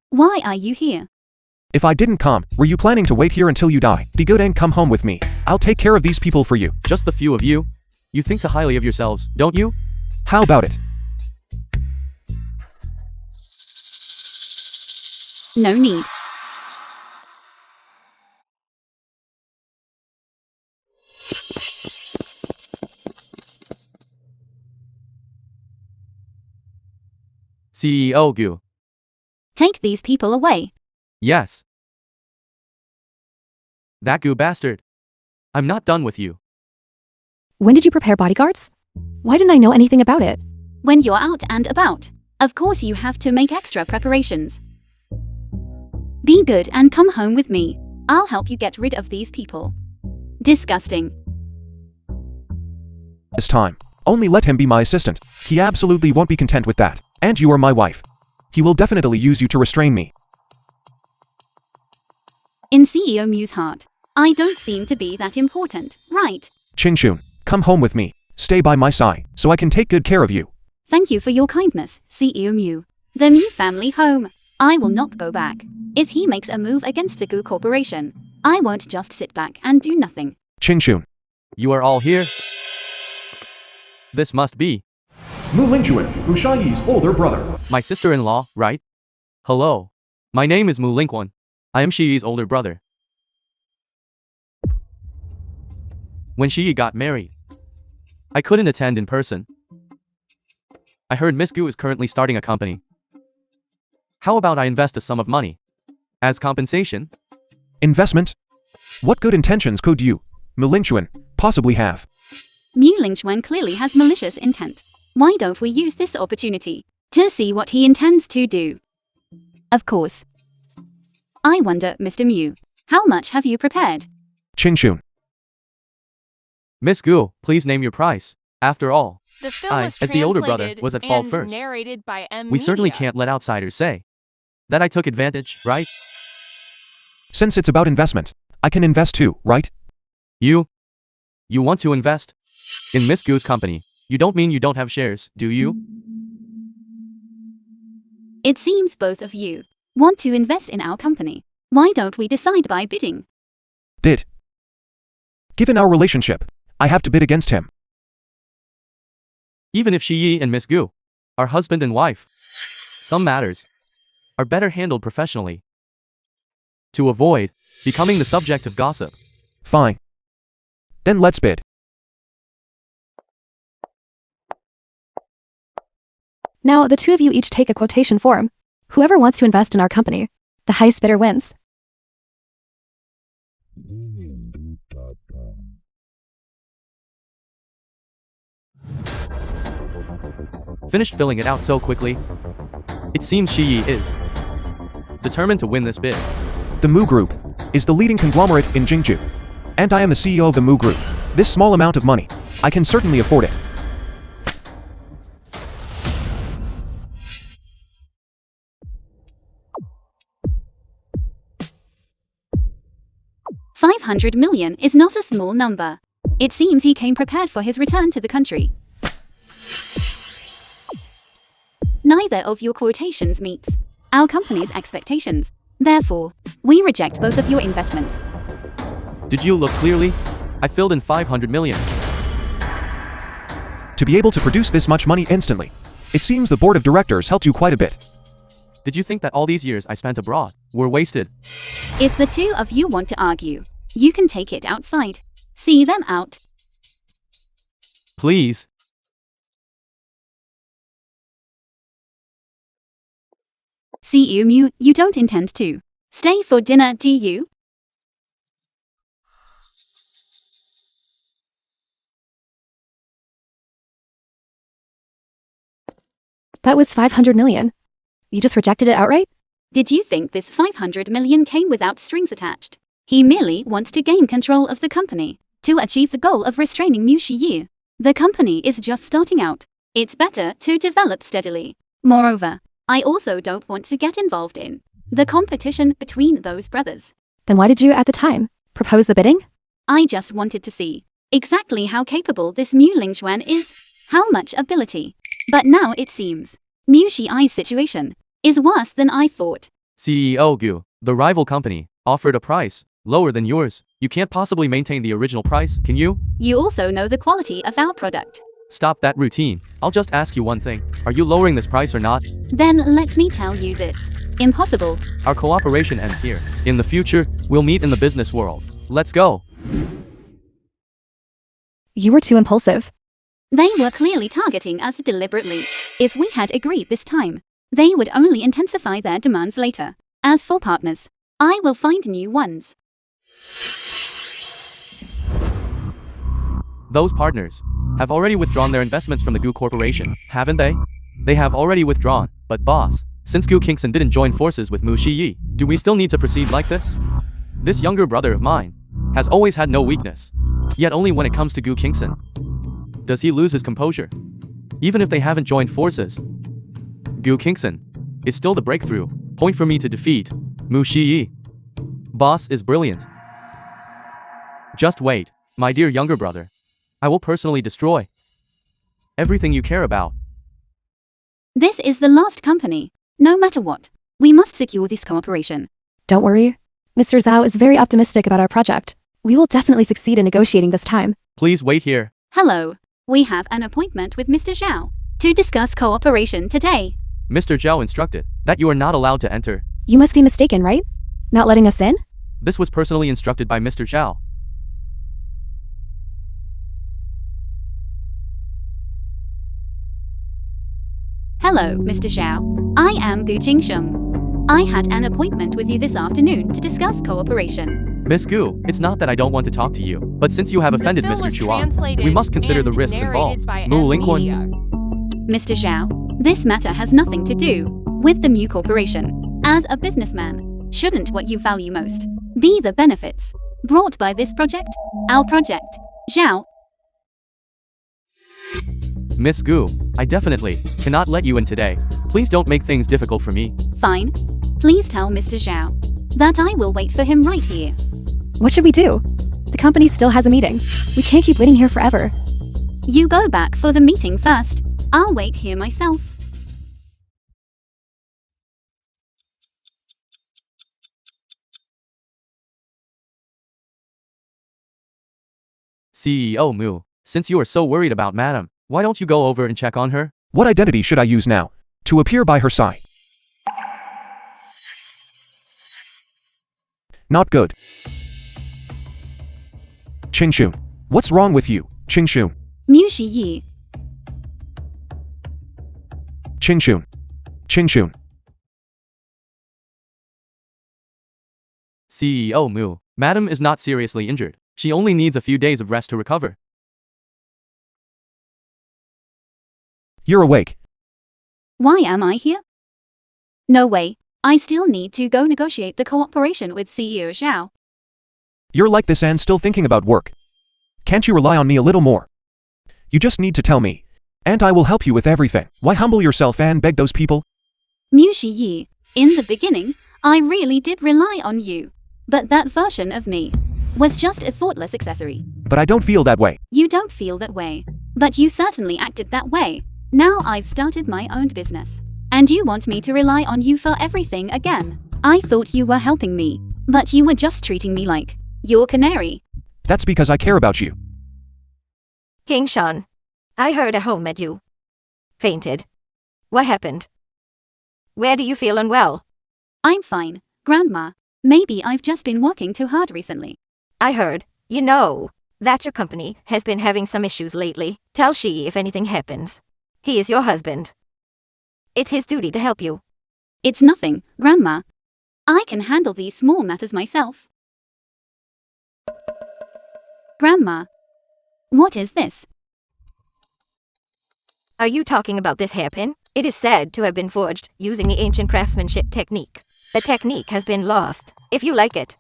Why are you here? If I didn't come, were you planning to wait here until you die? Be good and come home with me. I'll take care of these people for you. Just the few of you? You think too highly of yourselves, don't you? How about it? No need. CEO Gu. Take these people away. Yes. That Gu bastard. I'm not done with you. When did you prepare bodyguards? Why didn't I know anything about it? When you're out and about, of course you have to make extra preparations. Be good and come home with me. I'll help you get rid of these people. Disgusting. This time. Only let him be my assistant. He absolutely won't be content with that. And you are my wife. He will definitely use you to restrain me. In CEO Mu's heart, I don't seem to be that important, right? Qingxun, come home with me. Stay by my side, so I can take good care of you. Thank you for your kindness, CEO Mu. The Mu family home. I will not go back. If he makes a move against the Gu Corporation, I won't just sit back and do nothing. Qingxun. You are all here? This must be Lingchuan, Mu Shaiyi's older brother. my sister-in-law, right? Hello. My name is Mu Lingchuan. I am Shiyi's older brother. When Shiyi got married, I couldn't attend in person. I heard Miss Gu is currently starting a company. How about I invest a sum of money as compensation? Investment? What good intentions could you, Lingchuan, possibly have? Mu Lingchuan clearly has malicious intent. Why don't we use this opportunity to see what he intends to do? Of course. I wonder, Mr. Mu, how much have you prepared? Qingxun. Miss Gu, please name your price. After all, The film I, was as the older brother, translated was at fault and first. narrated by M. We certainly Media. can't let outsiders say that I took advantage, right? Since it's about investment, I can invest too, right? You want to invest in Miss Gu's company. You don't mean you don't have shares, do you? It seems both of you want to invest in our company. Why don't we decide by bidding? Did. Given our relationship, I have to bid against him. Even if Shi and Miss Gu are husband and wife, some matters are better handled professionally to avoid becoming the subject of gossip. Fine. Then let's bid. Now, the two of you each take a quotation form. Whoever wants to invest in our company, the highest bidder wins. Finished filling it out so quickly. It seems Shi is determined to win this bid. The Mu Group is the leading conglomerate in Jingju. And I am the CEO of the Mu Group. This small amount of money, I can certainly afford it. $500 million is not a small number. It seems he came prepared for his return to the country. Neither of your quotations meets our company's expectations. Therefore, we reject both of your investments. Did you look clearly? I filled in 500 million. To be able to produce this much money instantly, it seems the board of directors helped you quite a bit. Did you think that all these years I spent abroad were wasted? If the two of you want to argue, you can take it outside. See them out. Please. See you, Mu, you don't intend to stay for dinner, do you? That was 500 million. You just rejected it outright? Did you think this 500 million came without strings attached? He merely wants to gain control of the company to achieve the goal of restraining Mu Shiyi. The company is just starting out. It's better to develop steadily. Moreover, I also don't want to get involved in the competition between those brothers. Then why did you, at the time, propose the bidding? I just wanted to see exactly how capable this Mu Lingchuan is, how much ability. But now it seems Mu Shiyi's situation is worse than I thought. CEO Gu, the rival company, offered a price lower than yours. You can't possibly maintain the original price, can you? You also know the quality of our product. Stop that routine. I'll just ask you one thing. Are you lowering this price or not? Then let me tell you this. Impossible. Our cooperation ends here. In the future, we'll meet in the business world. Let's go. You were too impulsive. They were clearly targeting us deliberately. If we had agreed this time, they would only intensify their demands later. As for partners, I will find new ones. Those partners have already withdrawn their investments from the Gu Corporation, haven't they? They have already withdrawn, but boss, since Gu Kingson didn't join forces with Mu Shiyi, do we still need to proceed like this? This younger brother of mine has always had no weakness. Yet only when it comes to Gu Kingson does he lose his composure. Even if they haven't joined forces, Gu Kingson is still the breakthrough point for me to defeat Mu Shiyi. Boss is brilliant. Just wait, my dear younger brother. I will personally destroy everything you care about. This is the last company. No matter what, we must secure this cooperation. Don't worry. Mr. Zhao is very optimistic about our project. We will definitely succeed in negotiating this time. Please wait here. Hello. We have an appointment with Mr. Zhao to discuss cooperation today. Mr. Zhao instructed that you are not allowed to enter. You must be mistaken, right? Not letting us in? This was personally instructed by Mr. Zhao. Hello, Mr. Zhao. I am Gu Jingsheng. I had an appointment with you this afternoon to discuss cooperation. Miss Gu, it's not that I don't want to talk to you, but since you have offended The film Mr. was Chuan, translated we must consider the and risks narrated involved. by Mu M. Lingchuan. Mr. Zhao, this matter has nothing to do with the Mu Corporation. As a businessman, shouldn't what you value most be the benefits brought by this project? Our project, Zhao. Miss Gu, I definitely cannot let you in today. Please don't make things difficult for me. Fine. Please tell Mr. Zhao that I will wait for him right here. What should we do? The company still has a meeting. We can't keep waiting here forever. You go back for the meeting first. I'll wait here myself. CEO Mu, since you are so worried about Madam, why don't you go over and check on her? What identity should I use now to appear by her side? Not good. Qingxun. What's wrong with you, Qingxun? Mu Shiyi. Qingxun. Qingxun. CEO Mu, Madam is not seriously injured. She only needs a few days of rest to recover. You're awake. Why am I here? No way. I still need to go negotiate the cooperation with CEO Zhao. You're like this and still thinking about work. Can't you rely on me a little more? You just need to tell me, and I will help you with everything. Why humble yourself and beg those people? Mu Shiyi, in the beginning, I really did rely on you. But that version of me was just a thoughtless accessory. But I don't feel that way. You don't feel that way. But you certainly acted that way. Now I've started my own business. And you want me to rely on you for everything again. I thought you were helping me. But you were just treating me like your canary. That's because I care about you. King Shan, I heard a home met you. Fainted. What happened? Where do you feel unwell? I'm fine, Grandma. Maybe I've just been working too hard recently. I heard, that your company has been having some issues lately. Tell Shi if anything happens. He is your husband. It's his duty to help you. It's nothing, Grandma. I can handle these small matters myself. Grandma, what is this? Are you talking about this hairpin? It is said to have been forged using the ancient craftsmanship technique. The technique has been lost. If you like it,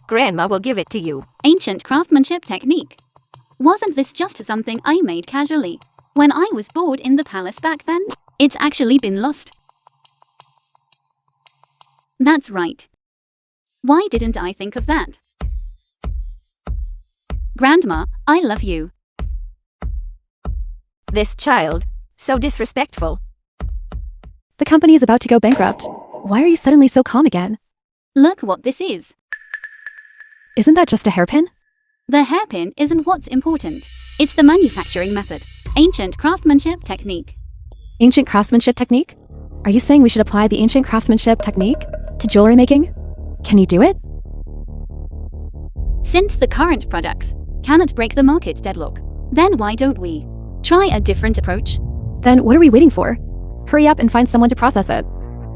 Grandma will give it to you. Ancient craftsmanship technique? Wasn't this just something I made casually when I was bored in the palace back then? It's actually been lost. That's right. Why didn't I think of that? Grandma, I love you. This child, so disrespectful. The company is about to go bankrupt. Why are you suddenly so calm again? Look what this is. Isn't that just a hairpin? The hairpin isn't what's important. It's the manufacturing method. Ancient craftsmanship technique. Ancient craftsmanship technique? Are you saying we should apply the ancient craftsmanship technique to jewelry making? Can you do it? Since the current products cannot break the market deadlock, then why don't we try a different approach? Then what are we waiting for? Hurry up and find someone to process it.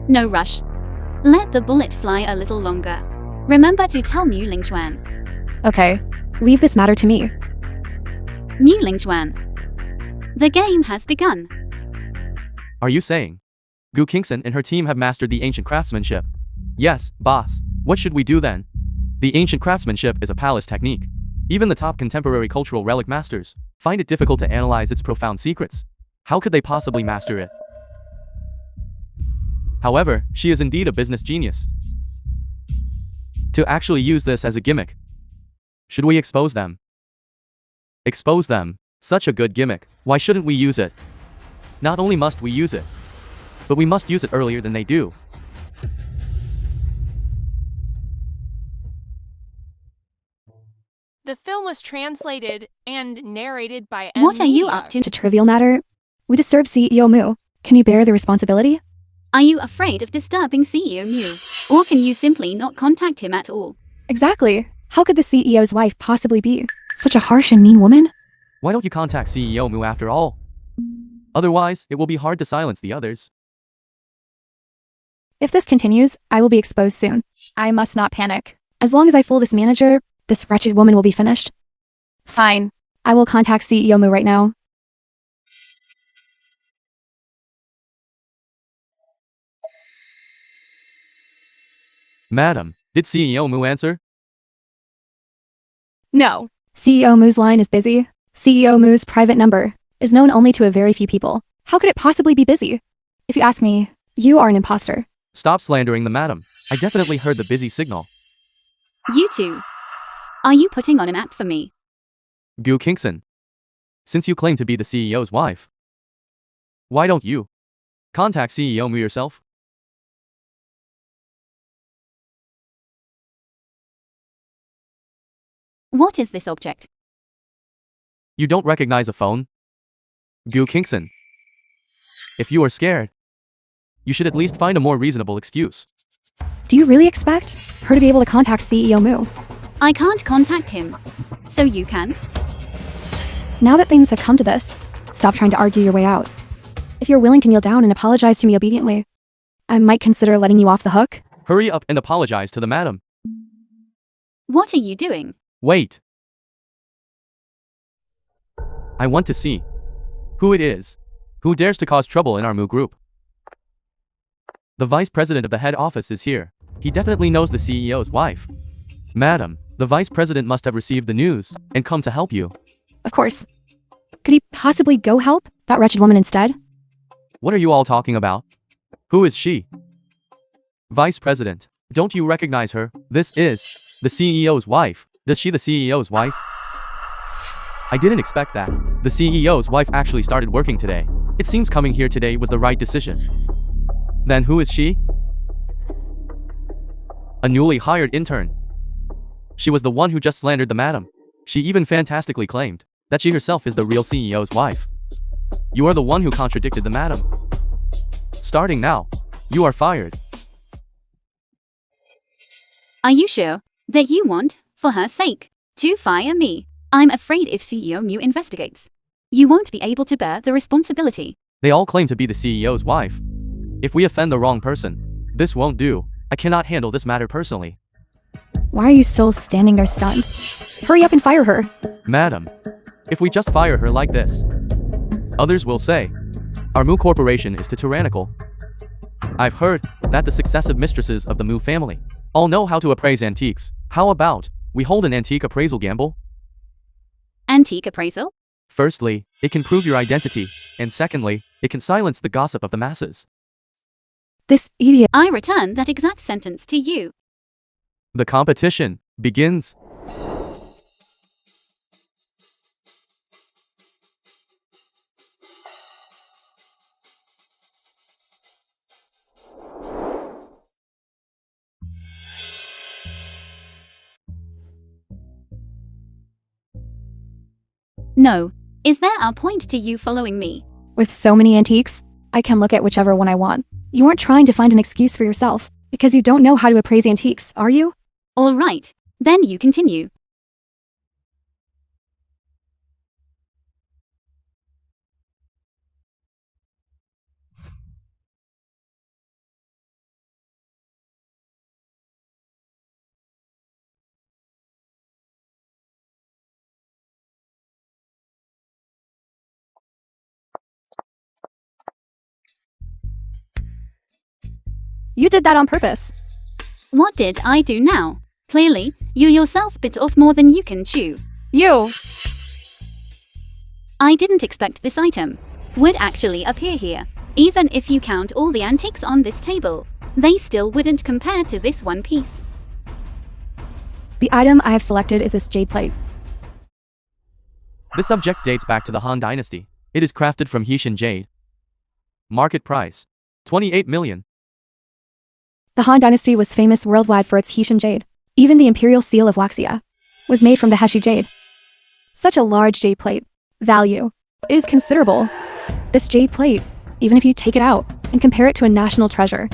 No rush. Let the bullet fly a little longer. Remember to tell Mu Lingchuan. Okay, leave this matter to me. Mu Lingchuan. The game has begun. Are you saying Gu Kingson and her team have mastered the ancient craftsmanship? Yes, boss. What should we do then? The ancient craftsmanship is a palace technique. Even the top contemporary cultural relic masters find it difficult to analyze its profound secrets. How could they possibly master it? However, she is indeed a business genius. To actually use this as a gimmick. Should we expose them? Expose them. Such a good gimmick. Why shouldn't we use it? Not only must we use it, but we must use it earlier than they do. The film was translated and narrated by What are you Media. up to? It's a trivial matter. We disturbed CEO Mu. Can you bear the responsibility? Are you afraid of disturbing CEO Mu? Or can you simply not contact him at all? Exactly. How could the CEO's wife possibly be such a harsh and mean woman? Why don't you contact CEO Mu after all? Otherwise, it will be hard to silence the others. If this continues, I will be exposed soon. I must not panic. As long as I fool this manager, this wretched woman will be finished. Fine. I will contact CEO Mu right now. Madam, did CEO Mu answer? No. CEO Mu's line is busy. CEO Mu's private number is known only to a very few people. How could it possibly be busy? If you ask me, you are an imposter. Stop slandering the madam. I definitely heard the busy signal. You two. Are you putting on an act for me? Gu Kingson. Since you claim to be the CEO's wife, why don't you contact CEO Mu yourself? What is this object? You don't recognize a phone? Gu Kingson. If you are scared, you should at least find a more reasonable excuse. Do you really expect her to be able to contact CEO Mu? I can't contact him. So you can? Now that things have come to this, stop trying to argue your way out. If you're willing to kneel down and apologize to me obediently, I might consider letting you off the hook. Hurry up and apologize to the madam. What are you doing? Wait. I want to see who it is who dares to cause trouble in our Mu group. The vice president of the head office is here. He definitely knows the CEO's wife. Madam, the vice president must have received the news and come to help you. Of course. Could he possibly go help that wretched woman instead? What are you all talking about? Who is she? Vice president, don't you recognize her? This is the CEO's wife. Does she the CEO's wife? I didn't expect that. The CEO's wife actually started working today. It seems coming here today was the right decision. Then who is she? A newly hired intern. She was the one who just slandered the madam. She even fantastically claimed that she herself is the real CEO's wife. You are the one who contradicted the madam. Starting now, you are fired. Are you sure that you want, for her sake, to fire me? I'm afraid if CEO Mu investigates, you won't be able to bear the responsibility. They all claim to be the CEO's wife. If we offend the wrong person, this won't do. I cannot handle this matter personally. Why are you still standing there stunned? Hurry up and fire her. Madam, if we just fire her like this, others will say, our Mu corporation is too tyrannical. I've heard that the successive mistresses of the Mu family all know how to appraise antiques. How about we hold an antique appraisal gamble? Antique appraisal? Firstly, it can prove your identity, and secondly, it can silence the gossip of the masses. This idiot. I return that exact sentence to you. The competition begins. No. Is there a point to you following me? With so many antiques, I can look at whichever one I want. You aren't trying to find an excuse for yourself, because you don't know how to appraise antiques, are you? All right. Then you continue. You did that on purpose. What did I do now? Clearly, you yourself bit off more than you can chew. You! I didn't expect this item would actually appear here. Even if you count all the antiques on this table, they still wouldn't compare to this one piece. The item I have selected is this jade plate. This object dates back to the Han Dynasty. It is crafted from Hessian jade. Market price, 28 million. The Han Dynasty was famous worldwide for its Hessian jade. Even the imperial seal of Waxia was made from the Hessi jade. Such a large jade plate value is considerable. This jade plate, even if you take it out and compare it to a national treasure,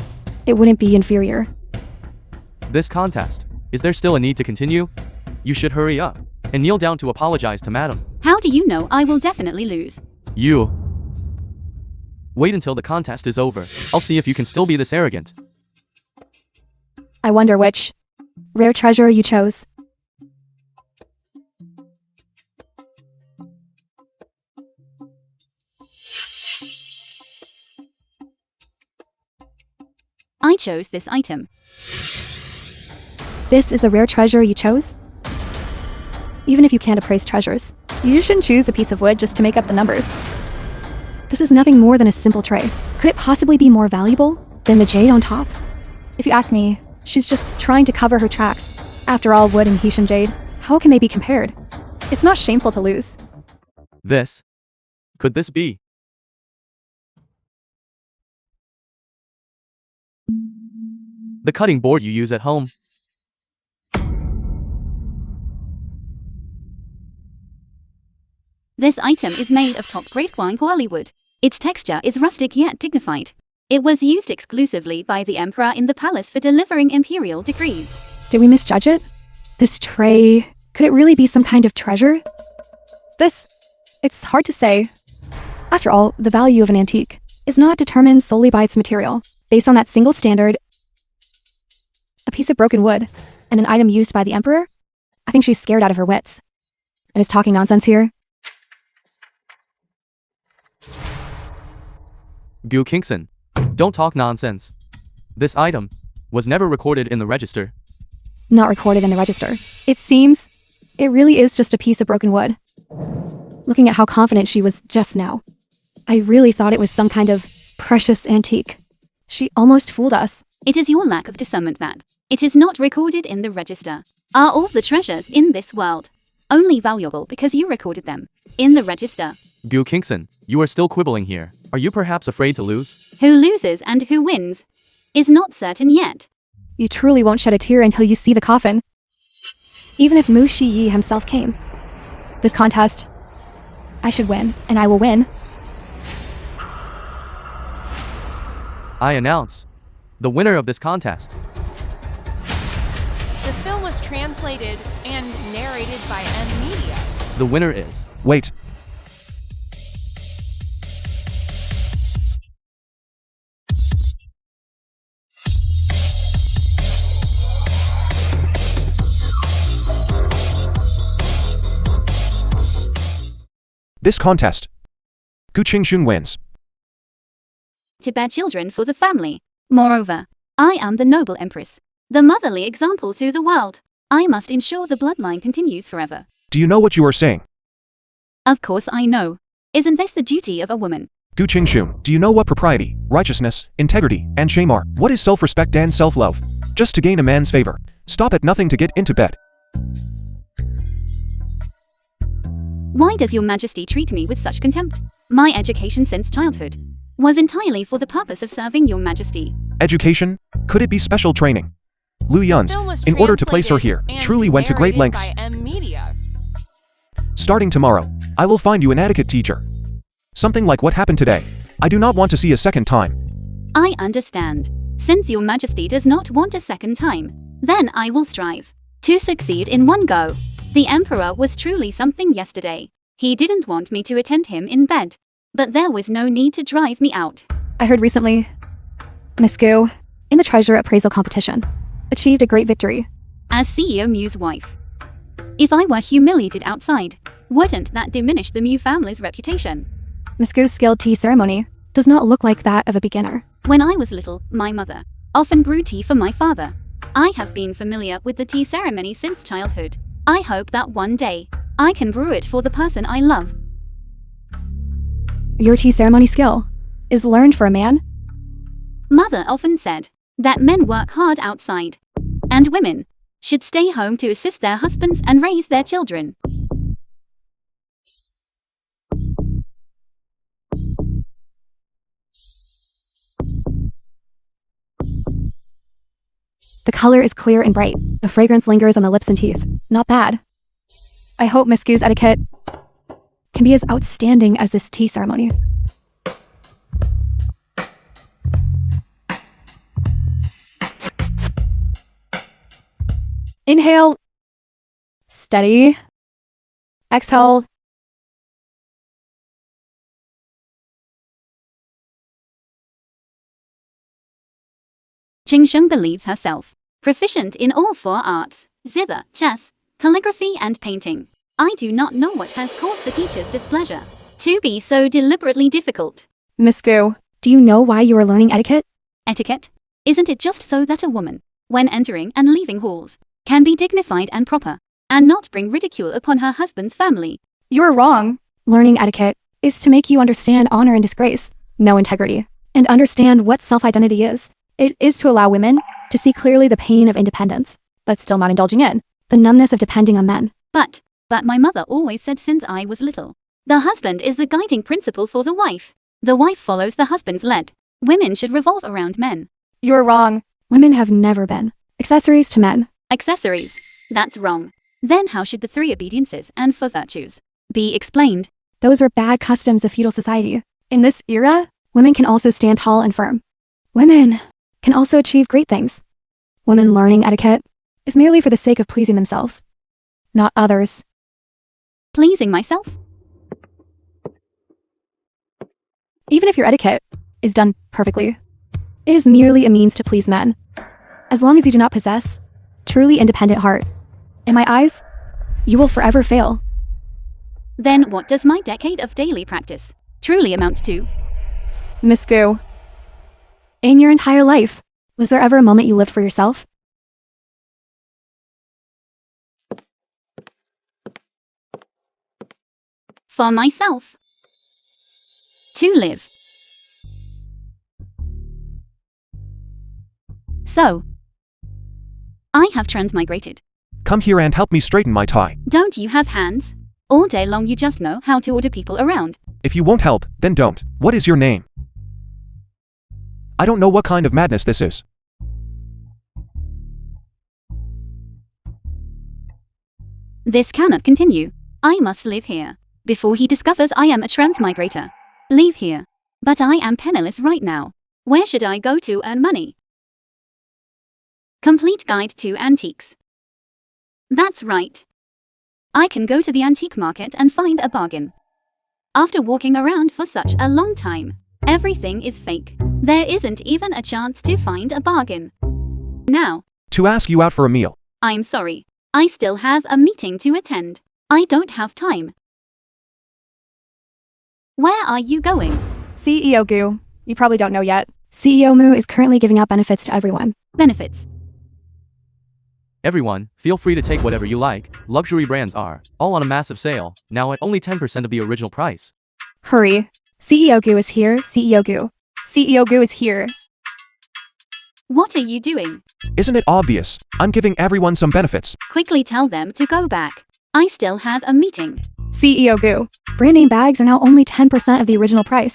it wouldn't be inferior. This contest, is there still a need to continue? You should hurry up and kneel down to apologize to madam. How do you know I will definitely lose? You. Wait until the contest is over. I'll see if you can still be this arrogant. I wonder which rare treasure you chose. I chose this item. This is the rare treasure you chose? Even if you can't appraise treasures, you shouldn't choose a piece of wood just to make up the numbers. This is nothing more than a simple tray. Could it possibly be more valuable than the jade on top? If you ask me, she's just trying to cover her tracks. After all, wood and Haitian jade, how can they be compared? It's not shameful to lose. This? Could this be? The cutting board you use at home. This item is made of top-grade quality wood. Its texture is rustic yet dignified. It was used exclusively by the emperor in the palace for delivering imperial decrees. Did we misjudge it? This tray, could it really be some kind of treasure? It's hard to say. After all, the value of an antique is not determined solely by its material. Based on that single standard, a piece of broken wood, and an item used by the emperor? I think she's scared out of her wits and is talking nonsense here. Gu Kingson, don't talk nonsense. This item was never recorded in the register. Not recorded in the register. It seems it really is just a piece of broken wood. Looking at how confident she was just now, I really thought it was some kind of precious antique. She almost fooled us. It is your lack of discernment that it is not recorded in the register. Are all the treasures in this world only valuable because you recorded them in the register? Gu Kingson, you are still quibbling here. Are you perhaps afraid to lose? Who loses and who wins is not certain yet. You truly won't shed a tear until you see the coffin. Even if Mu Shiyi himself came. This contest, I should win, and I will win. I announce the winner of this contest. The film was translated and narrated by M Media. The winner is... Wait. This contest, Gu Qingxun wins. To bear children for the family. Moreover, I am the noble empress, the motherly example to the world. I must ensure the bloodline continues forever. Do you know what you are saying? Of course I know. Isn't this the duty of a woman? Gu Qingxun, do you know what propriety, righteousness, integrity, and shame are? What is self-respect and self-love? Just to gain a man's favor. Stop at nothing to get into bed. Why does your majesty treat me with such contempt? My education since childhood was entirely for the purpose of serving your majesty. Education? Could it be special training? Lu Yanzi, in order to place her here, truly went to great lengths. By M Media. Starting tomorrow, I will find you an etiquette teacher. Something like what happened today. I do not want to see a second time. I understand. Since your majesty does not want a second time, then I will strive to succeed in one go. The emperor was truly something yesterday. He didn't want me to attend him in bed, but there was no need to drive me out. I heard recently, Miss Gu, in the treasure appraisal competition, achieved a great victory. As CEO Mu's wife, if I were humiliated outside, wouldn't that diminish the Mu family's reputation? Miss Gu's skilled tea ceremony does not look like that of a beginner. When I was little, my mother often brewed tea for my father. I have been familiar with the tea ceremony since childhood. I hope that one day, I can brew it for the person I love. Your tea ceremony skill is learned for a man? Mother often said that men work hard outside, and women should stay home to assist their husbands and raise their children. The color is clear and bright. The fragrance lingers on the lips and teeth. Not bad. I hope Miss Gu's etiquette can be as outstanding as this tea ceremony. Inhale. Steady. Exhale. Qingsheng believes herself proficient in all four arts, zither, chess, calligraphy and painting. I do not know what has caused the teacher's displeasure to be so deliberately difficult. Miss Gu, do you know why you are learning etiquette? Etiquette? Isn't it just so that a woman, when entering and leaving halls, can be dignified and proper, and not bring ridicule upon her husband's family? You're wrong. Learning etiquette is to make you understand honor and disgrace, know integrity, and understand what self-identity is. It is to allow women to see clearly the pain of independence, but still not indulging in the numbness of depending on men. But my mother always said since I was little, the husband is the guiding principle for the wife. The wife follows the husband's lead. Women should revolve around men. You're wrong. Women have never been accessories to men. Accessories. That's wrong. Then how should the 3 obediences and 4 virtues be explained? Those were bad customs of feudal society. In this era, women can also stand tall and firm. Women can also achieve great things. Women learning etiquette is merely for the sake of pleasing themselves, not others. Pleasing myself? Even if your etiquette is done perfectly, it is merely a means to please men. As long as you do not possess truly independent heart, in my eyes, you will forever fail. Then what does my decade of daily practice truly amount to? Miss Gu, in your entire life, was there ever a moment you lived for yourself? For myself. To live. So, I have transmigrated. Come here and help me straighten my tie. Don't you have hands? All day long you just know how to order people around. If you won't help, then don't. What is your name? I don't know what kind of madness this is. This cannot continue. I must live here before he discovers I am a transmigrator. Leave here. But I am penniless right now. Where should I go to earn money? Complete guide to antiques. That's right. I can go to the antique market and find a bargain. After walking around for such a long time, everything is fake. There isn't even a chance to find a bargain. Now, To ask you out for a meal. I'm sorry. I still have a meeting to attend. I don't have time. Where are you going? CEO Gu, you probably don't know yet. CEO Mu is currently giving out benefits to everyone. Benefits. Everyone, feel free to take whatever you like. Luxury brands are all on a massive sale, now at only 10% of the original price. Hurry. CEO Gu is here, CEO Gu. CEO Gu is here. What are you doing? Isn't it obvious? I'm giving everyone some benefits. Quickly tell them to go back. I still have a meeting. CEO Gu, brand name bags are now only 10% of the original price.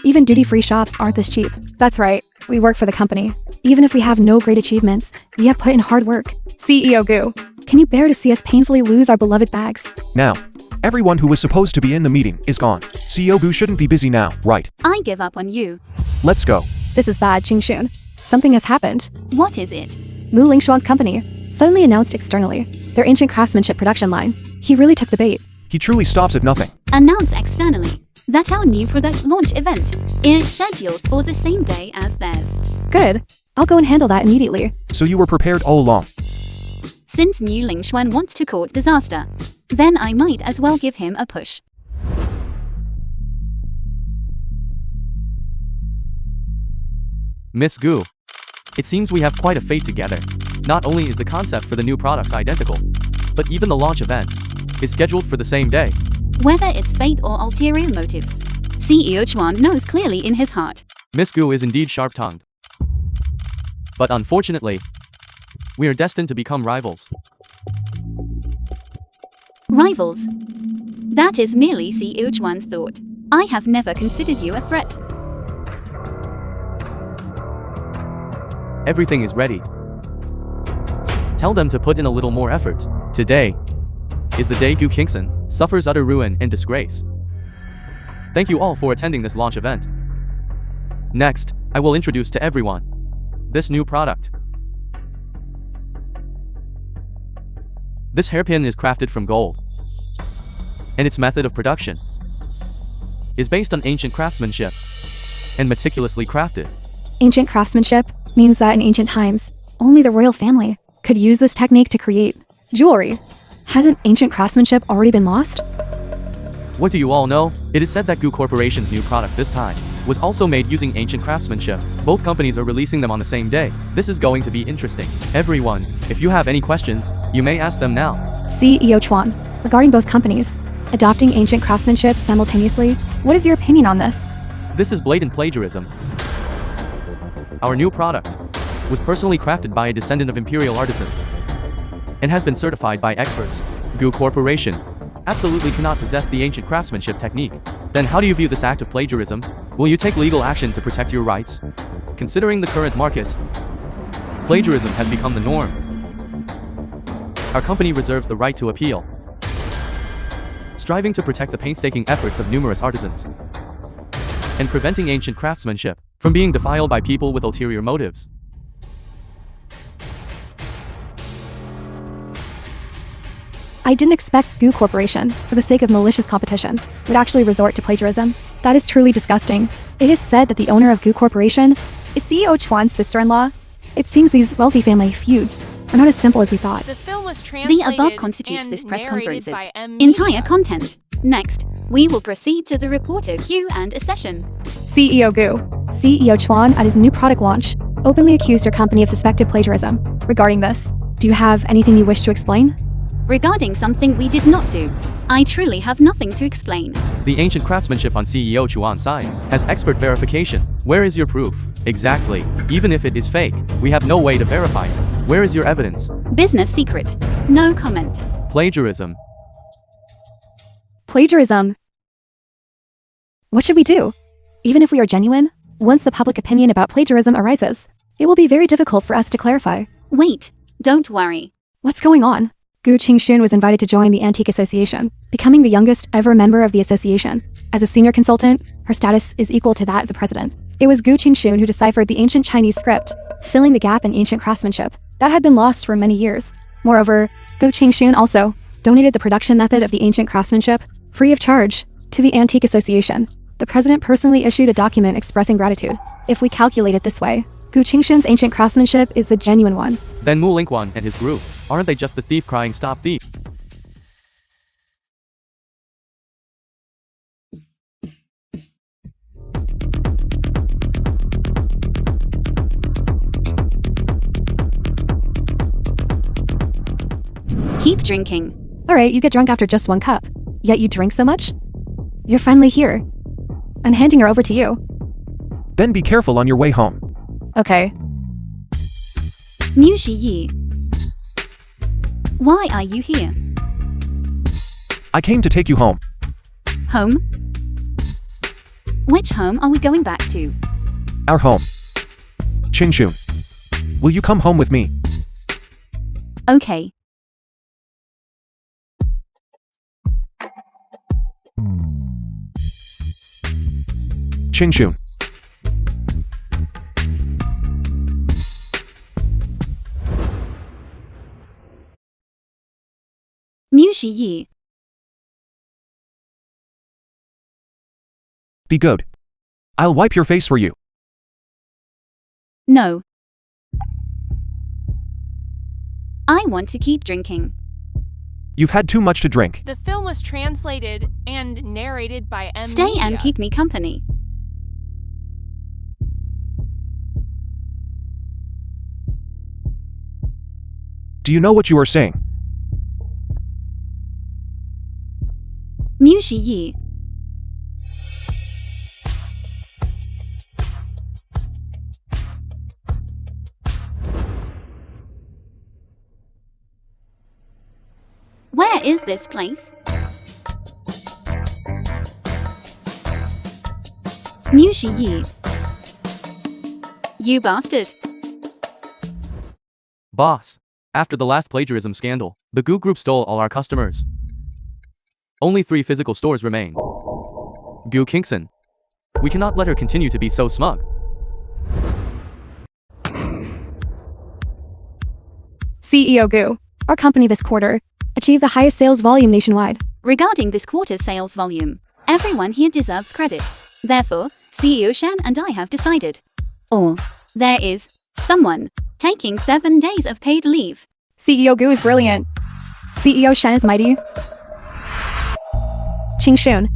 Even duty-free shops aren't this cheap. That's right, we work for the company. Even if we have no great achievements, we have put in hard work. CEO Gu, can you bear to see us painfully lose our beloved bags? Now, everyone who was supposed to be in the meeting is gone. CEO Gu shouldn't be busy now, right? I give up on you. Let's go. This is bad, Xuyên. Something has happened. What is it? Mu Lingchuan's company suddenly announced externally their ancient craftsmanship production line. He really took the bait. He truly stops at nothing. Announce externally that our new product launch event is scheduled for the same day as theirs. Good. I'll go and handle that immediately. So you were prepared all along. Since new Lingchuan wants to court disaster, then I might as well give him a push. Miss Gu, it seems we have quite a fate together. Not only is the concept for the new products identical, but even the launch event is scheduled for the same day. Whether it's fate or ulterior motives, CEO Chuan knows clearly in his heart. Miss Gu is indeed sharp-tongued. But unfortunately, we are destined to become rivals. Rivals? That is merely CEO Chuan's thought. I have never considered you a threat. Everything is ready. Tell them to put in a little more effort. Today is the day Gu Kingson suffers utter ruin and disgrace. Thank you all for attending this launch event. Next, I will introduce to everyone this new product. This hairpin is crafted from gold, and its method of production is based on ancient craftsmanship and meticulously crafted. Ancient craftsmanship means that in ancient times, only the royal family could use this technique to create jewelry. Hasn't ancient craftsmanship already been lost? What do you all know? It is said that Gu Corporation's new product this time was also made using ancient craftsmanship. Both companies are releasing them on the same day. This is going to be interesting. Everyone, if you have any questions, you may ask them now. CEO Chuan, regarding both companies, adopting ancient craftsmanship simultaneously What is your opinion on this? This is blatant plagiarism. Our new product was personally crafted by a descendant of imperial artisans and has been certified by experts. Gu Corporation absolutely cannot possess the ancient craftsmanship technique. Then how do you view this act of plagiarism? Will you take legal action to protect your rights? Considering the current market, plagiarism has become the norm. Our company reserves the right to appeal, striving to protect the painstaking efforts of numerous artisans and preventing ancient craftsmanship from being defiled by people with ulterior motives. I didn't expect Gu Corporation, for the sake of malicious competition, would actually resort to plagiarism. That is truly disgusting. It is said that the owner of Gu Corporation is CEO Chuan's sister-in-law. It seems these wealthy family feuds are not as simple as we thought. The film was The translated above constitutes and this press narrated conference's by M. entire Media. content. Next, we will proceed to the reporter Q&A session. CEO Gu, CEO Chuan at his new product launch, openly accused your company of suspected plagiarism. Regarding this, do you have anything you wish to explain? Regarding something we did not do, I truly have nothing to explain. The ancient craftsmanship on CEO Chuan's side has expert verification. Where is your proof? Exactly. Even if it is fake, we have no way to verify it. Where is your evidence? Business secret. No comment. Plagiarism. Plagiarism. What should we do? Even if we are genuine, once the public opinion about plagiarism arises, it will be very difficult for us to clarify. Wait, don't worry. What's going on? Gu Qingxun was invited to join the Antique Association, becoming the youngest ever member of the association. As a senior consultant, her status is equal to that of the president. It was Gu Qingxun who deciphered the ancient Chinese script, filling the gap in ancient craftsmanship that had been lost for many years. Moreover, Gu Qingxun also donated the production method of the ancient craftsmanship, free of charge, to the Antique Association. The president personally issued a document expressing gratitude. If we calculate it this way, Gu Qingxun's ancient craftsmanship is the genuine one. Then Mu Lingchuan and his group, aren't they just the thief crying stop thief? Keep drinking. Alright, you get drunk after just one cup. Yet you drink so much? You're finally here. I'm handing her over to you. Then be careful on your way home. Okay. Mu Shiyi. Why are you here? I came to take you home. Home? Which home are we going back to? Our home. Qingxun. Will you come home with me? Okay. Qingxun. Mu Shiyi. Be good. I'll wipe your face for you. No. I want to keep drinking. You've had too much to drink. The film was translated and narrated by M. Stay Media. and keep me company. Do you know what you are saying? Mu Shiyi. Where is this place? Mu Shiyi. You bastard. Boss. After the last plagiarism scandal, the Gu Group stole all our customers. Only 3 physical stores remain. Gu Qingxun. We cannot let her continue to be so smug. CEO Gu, our company this quarter achieved the highest sales volume nationwide. Regarding this quarter's sales volume, everyone here deserves credit. Therefore, CEO Shen and I have decided. Or, there is someone taking 7 days of paid leave. CEO Gu is brilliant. CEO Shen is mighty. Qingxun.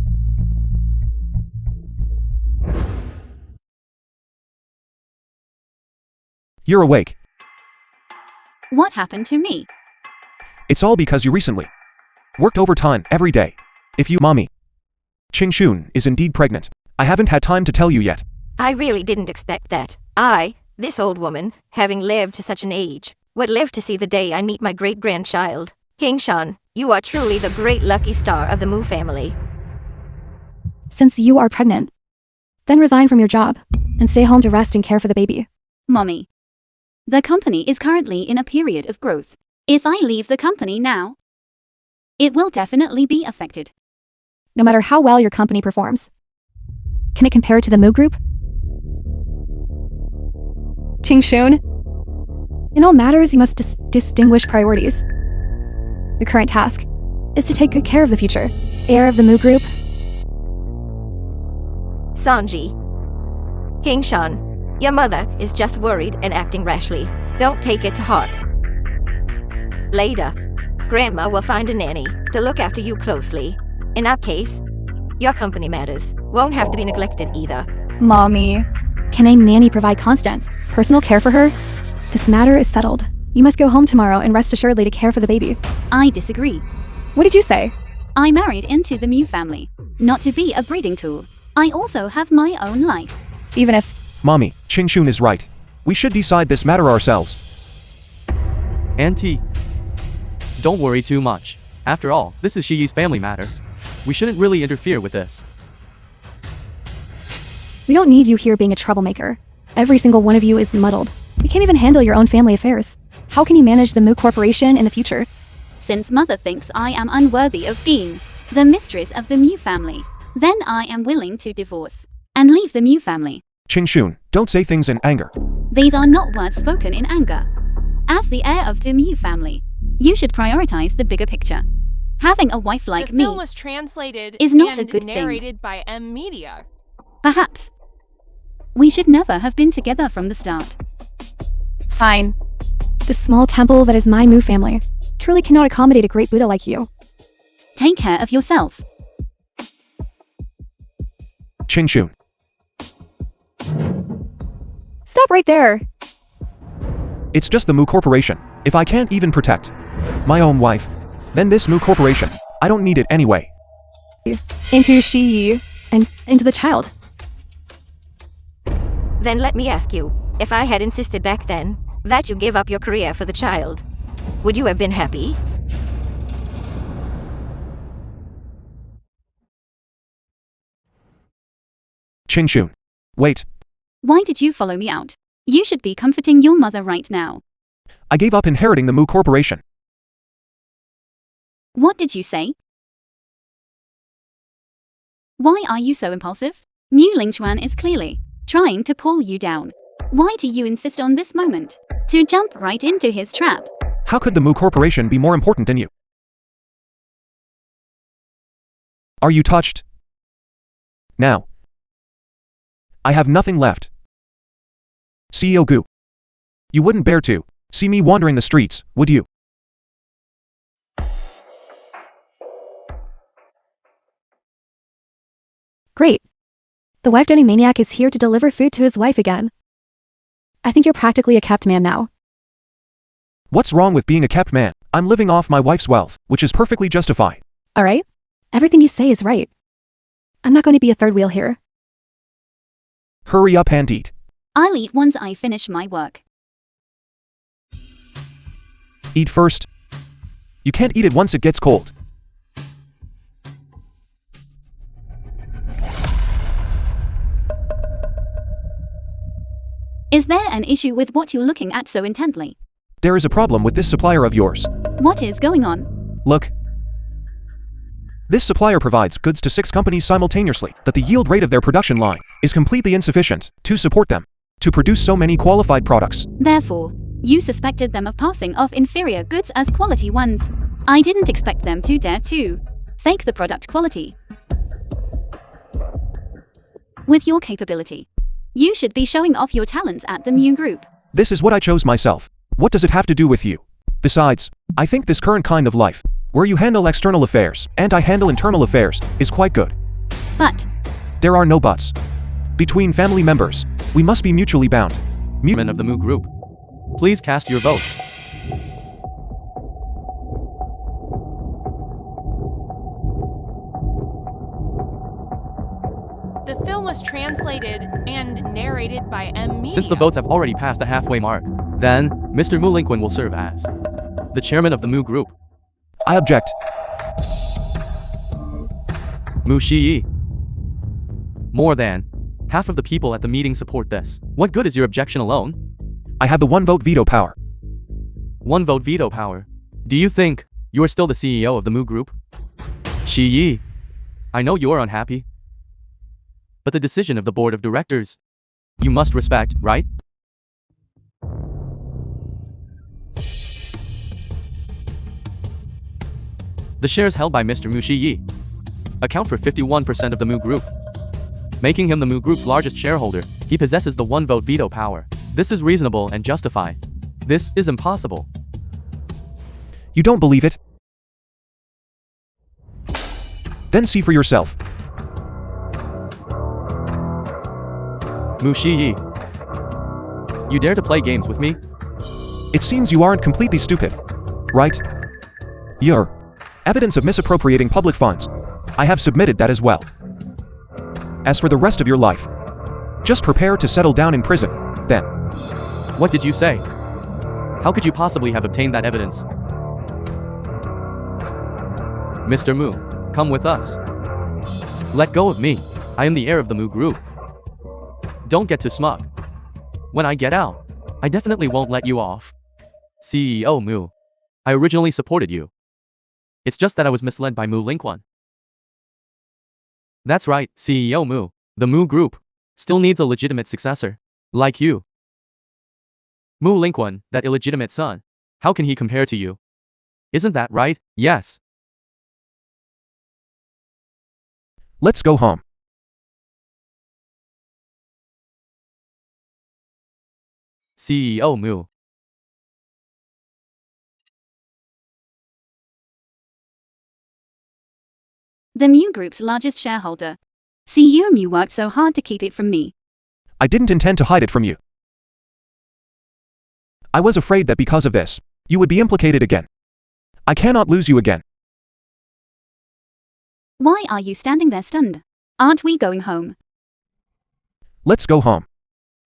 You're awake. What happened to me? It's all because you recently worked overtime every day. If you, mommy, Xuyên is indeed pregnant. I haven't had time to tell you yet. I really didn't expect that. I, this old woman, having lived to such an age, would live to see the day I meet my great-grandchild. King Shan, you are truly the great lucky star of the Mu family. Since you are pregnant, then resign from your job and stay home to rest and care for the baby. Mommy. The company is currently in a period of growth. If I leave the company now, it will definitely be affected. No matter how well your company performs. Can it compare to the Mu Group? Xuyên? In all matters, you must distinguish priorities. Your current task is to take good care of the future heir of the Mu Group. Sanji. King Shan, your mother is just worried and acting rashly. Don't take it to heart. Later, Grandma will find a nanny to look after you closely. In that case, your company matters won't have to be neglected either. Mommy, can a nanny provide constant, personal care for her? This matter is settled. You must go home tomorrow and rest assuredly to care for the baby. I disagree. What did you say? I married into the Mu family, not to be a breeding tool. I also have my own life. Even if... Mommy, Xuyên is right. We should decide this matter ourselves. Auntie. Don't worry too much. After all, this is Shiyi's family matter. We shouldn't really interfere with this. We don't need you here being a troublemaker. Every single one of you is muddled. You can't even handle your own family affairs. How can you manage the Mu Corporation in the future? Since mother thinks I am unworthy of being the mistress of the Mu family, then I am willing to divorce and leave the Mu family. Xuyên, don't say things in anger. These are not words spoken in anger. As the heir of the Mu family, you should prioritize the bigger picture. Having a wife like the me film was translated is not a and good thing. narrated by M Media. Perhaps we should never have been together from the start. Fine. This small temple that is my Mu family truly cannot accommodate a great Buddha like you. Take care of yourself. Xuyên. Stop right there. It's just the Mu Corporation. If I can't even protect my own wife, then this Mu Corporation, I don't need it anyway. Into Shiyi and into the child. Then let me ask you, if I had insisted back then that you give up your career for the child, would you have been happy? Xuyên. Wait, Why did you follow me out? You should be comforting your mother right now. I gave up inheriting the Mu Corporation. What did you say? Why are you so impulsive? Lingchuan is clearly trying to pull you down. Why do you insist on this moment to jump right into his trap? How could the Mu Corporation be more important than you? Are you touched? Now, I have nothing left. CEO Gu, you wouldn't bear to see me wandering the streets, would you? Great. The wife-doting maniac is here to deliver food to his wife again. I think you're practically a kept man now. What's wrong with being a kept man? I'm living off my wife's wealth, which is perfectly justified. All right? Everything you say is right. I'm not going to be a third wheel here. Hurry up and eat. I'll eat once I finish my work. Eat first. You can't eat it once it gets cold. Is there an issue with what you're looking at so intently? There is a problem with this supplier of yours. What is going on? Look. This supplier provides goods to 6 companies simultaneously, but the yield rate of their production line is completely insufficient to support them to produce so many qualified products. Therefore, you suspected them of passing off inferior goods as quality ones. I didn't expect them to dare to fake the product quality. With your capability, you should be showing off your talents at the Mu Group. This is what I chose myself. What does it have to do with you? Besides, I think this current kind of life, where you handle external affairs and I handle internal affairs, is quite good. But There are no buts. Between family members, we must be mutually bound. Men of the Mu Group. Please cast your votes. is translated and narrated by M Media. Since the votes have already passed the halfway mark, then Mr. Mu Lingquan will serve as the chairman of the Mu Group. I object. Mu Shiyi. More than half of the people at the meeting support this. What good is your objection alone? I have the one vote veto power. One vote veto power. Do you think you are still the CEO of the Mu Group? Shiyi. I know you are unhappy. But the decision of the board of directors, you must respect, right? The shares held by Mr. Mu Shiyi account for 51% of the Mu Group, making him the Mu Group's largest shareholder. He possesses the one vote veto power. This is reasonable and justified. This is impossible. You don't believe it? Then see for yourself. Mu Shiyi. You dare to play games with me? It seems you aren't completely stupid, right? Your evidence of misappropriating public funds. I have submitted that as well. As for the rest of your life, just prepare to settle down in prison, then. What did you say? How could you possibly have obtained that evidence? Mr. Mu, come with us. Let go of me. I am the heir of the Mu Group. Don't get too smug. When I get out, I definitely won't let you off. CEO Mu, I originally supported you. It's just that I was misled by Mu Lingquan. That's right, CEO Mu. The Mu Group still needs a legitimate successor, like you. Mu Lingquan, that illegitimate son. How can he compare to you? Isn't that right? Yes. Let's go home. CEO Mu. The Mu Group's largest shareholder. CEO Mu worked so hard to keep it from me. I didn't intend to hide it from you. I was afraid that because of this, you would be implicated again. I cannot lose you again. Why are you standing there stunned? Aren't we going home? Let's go home.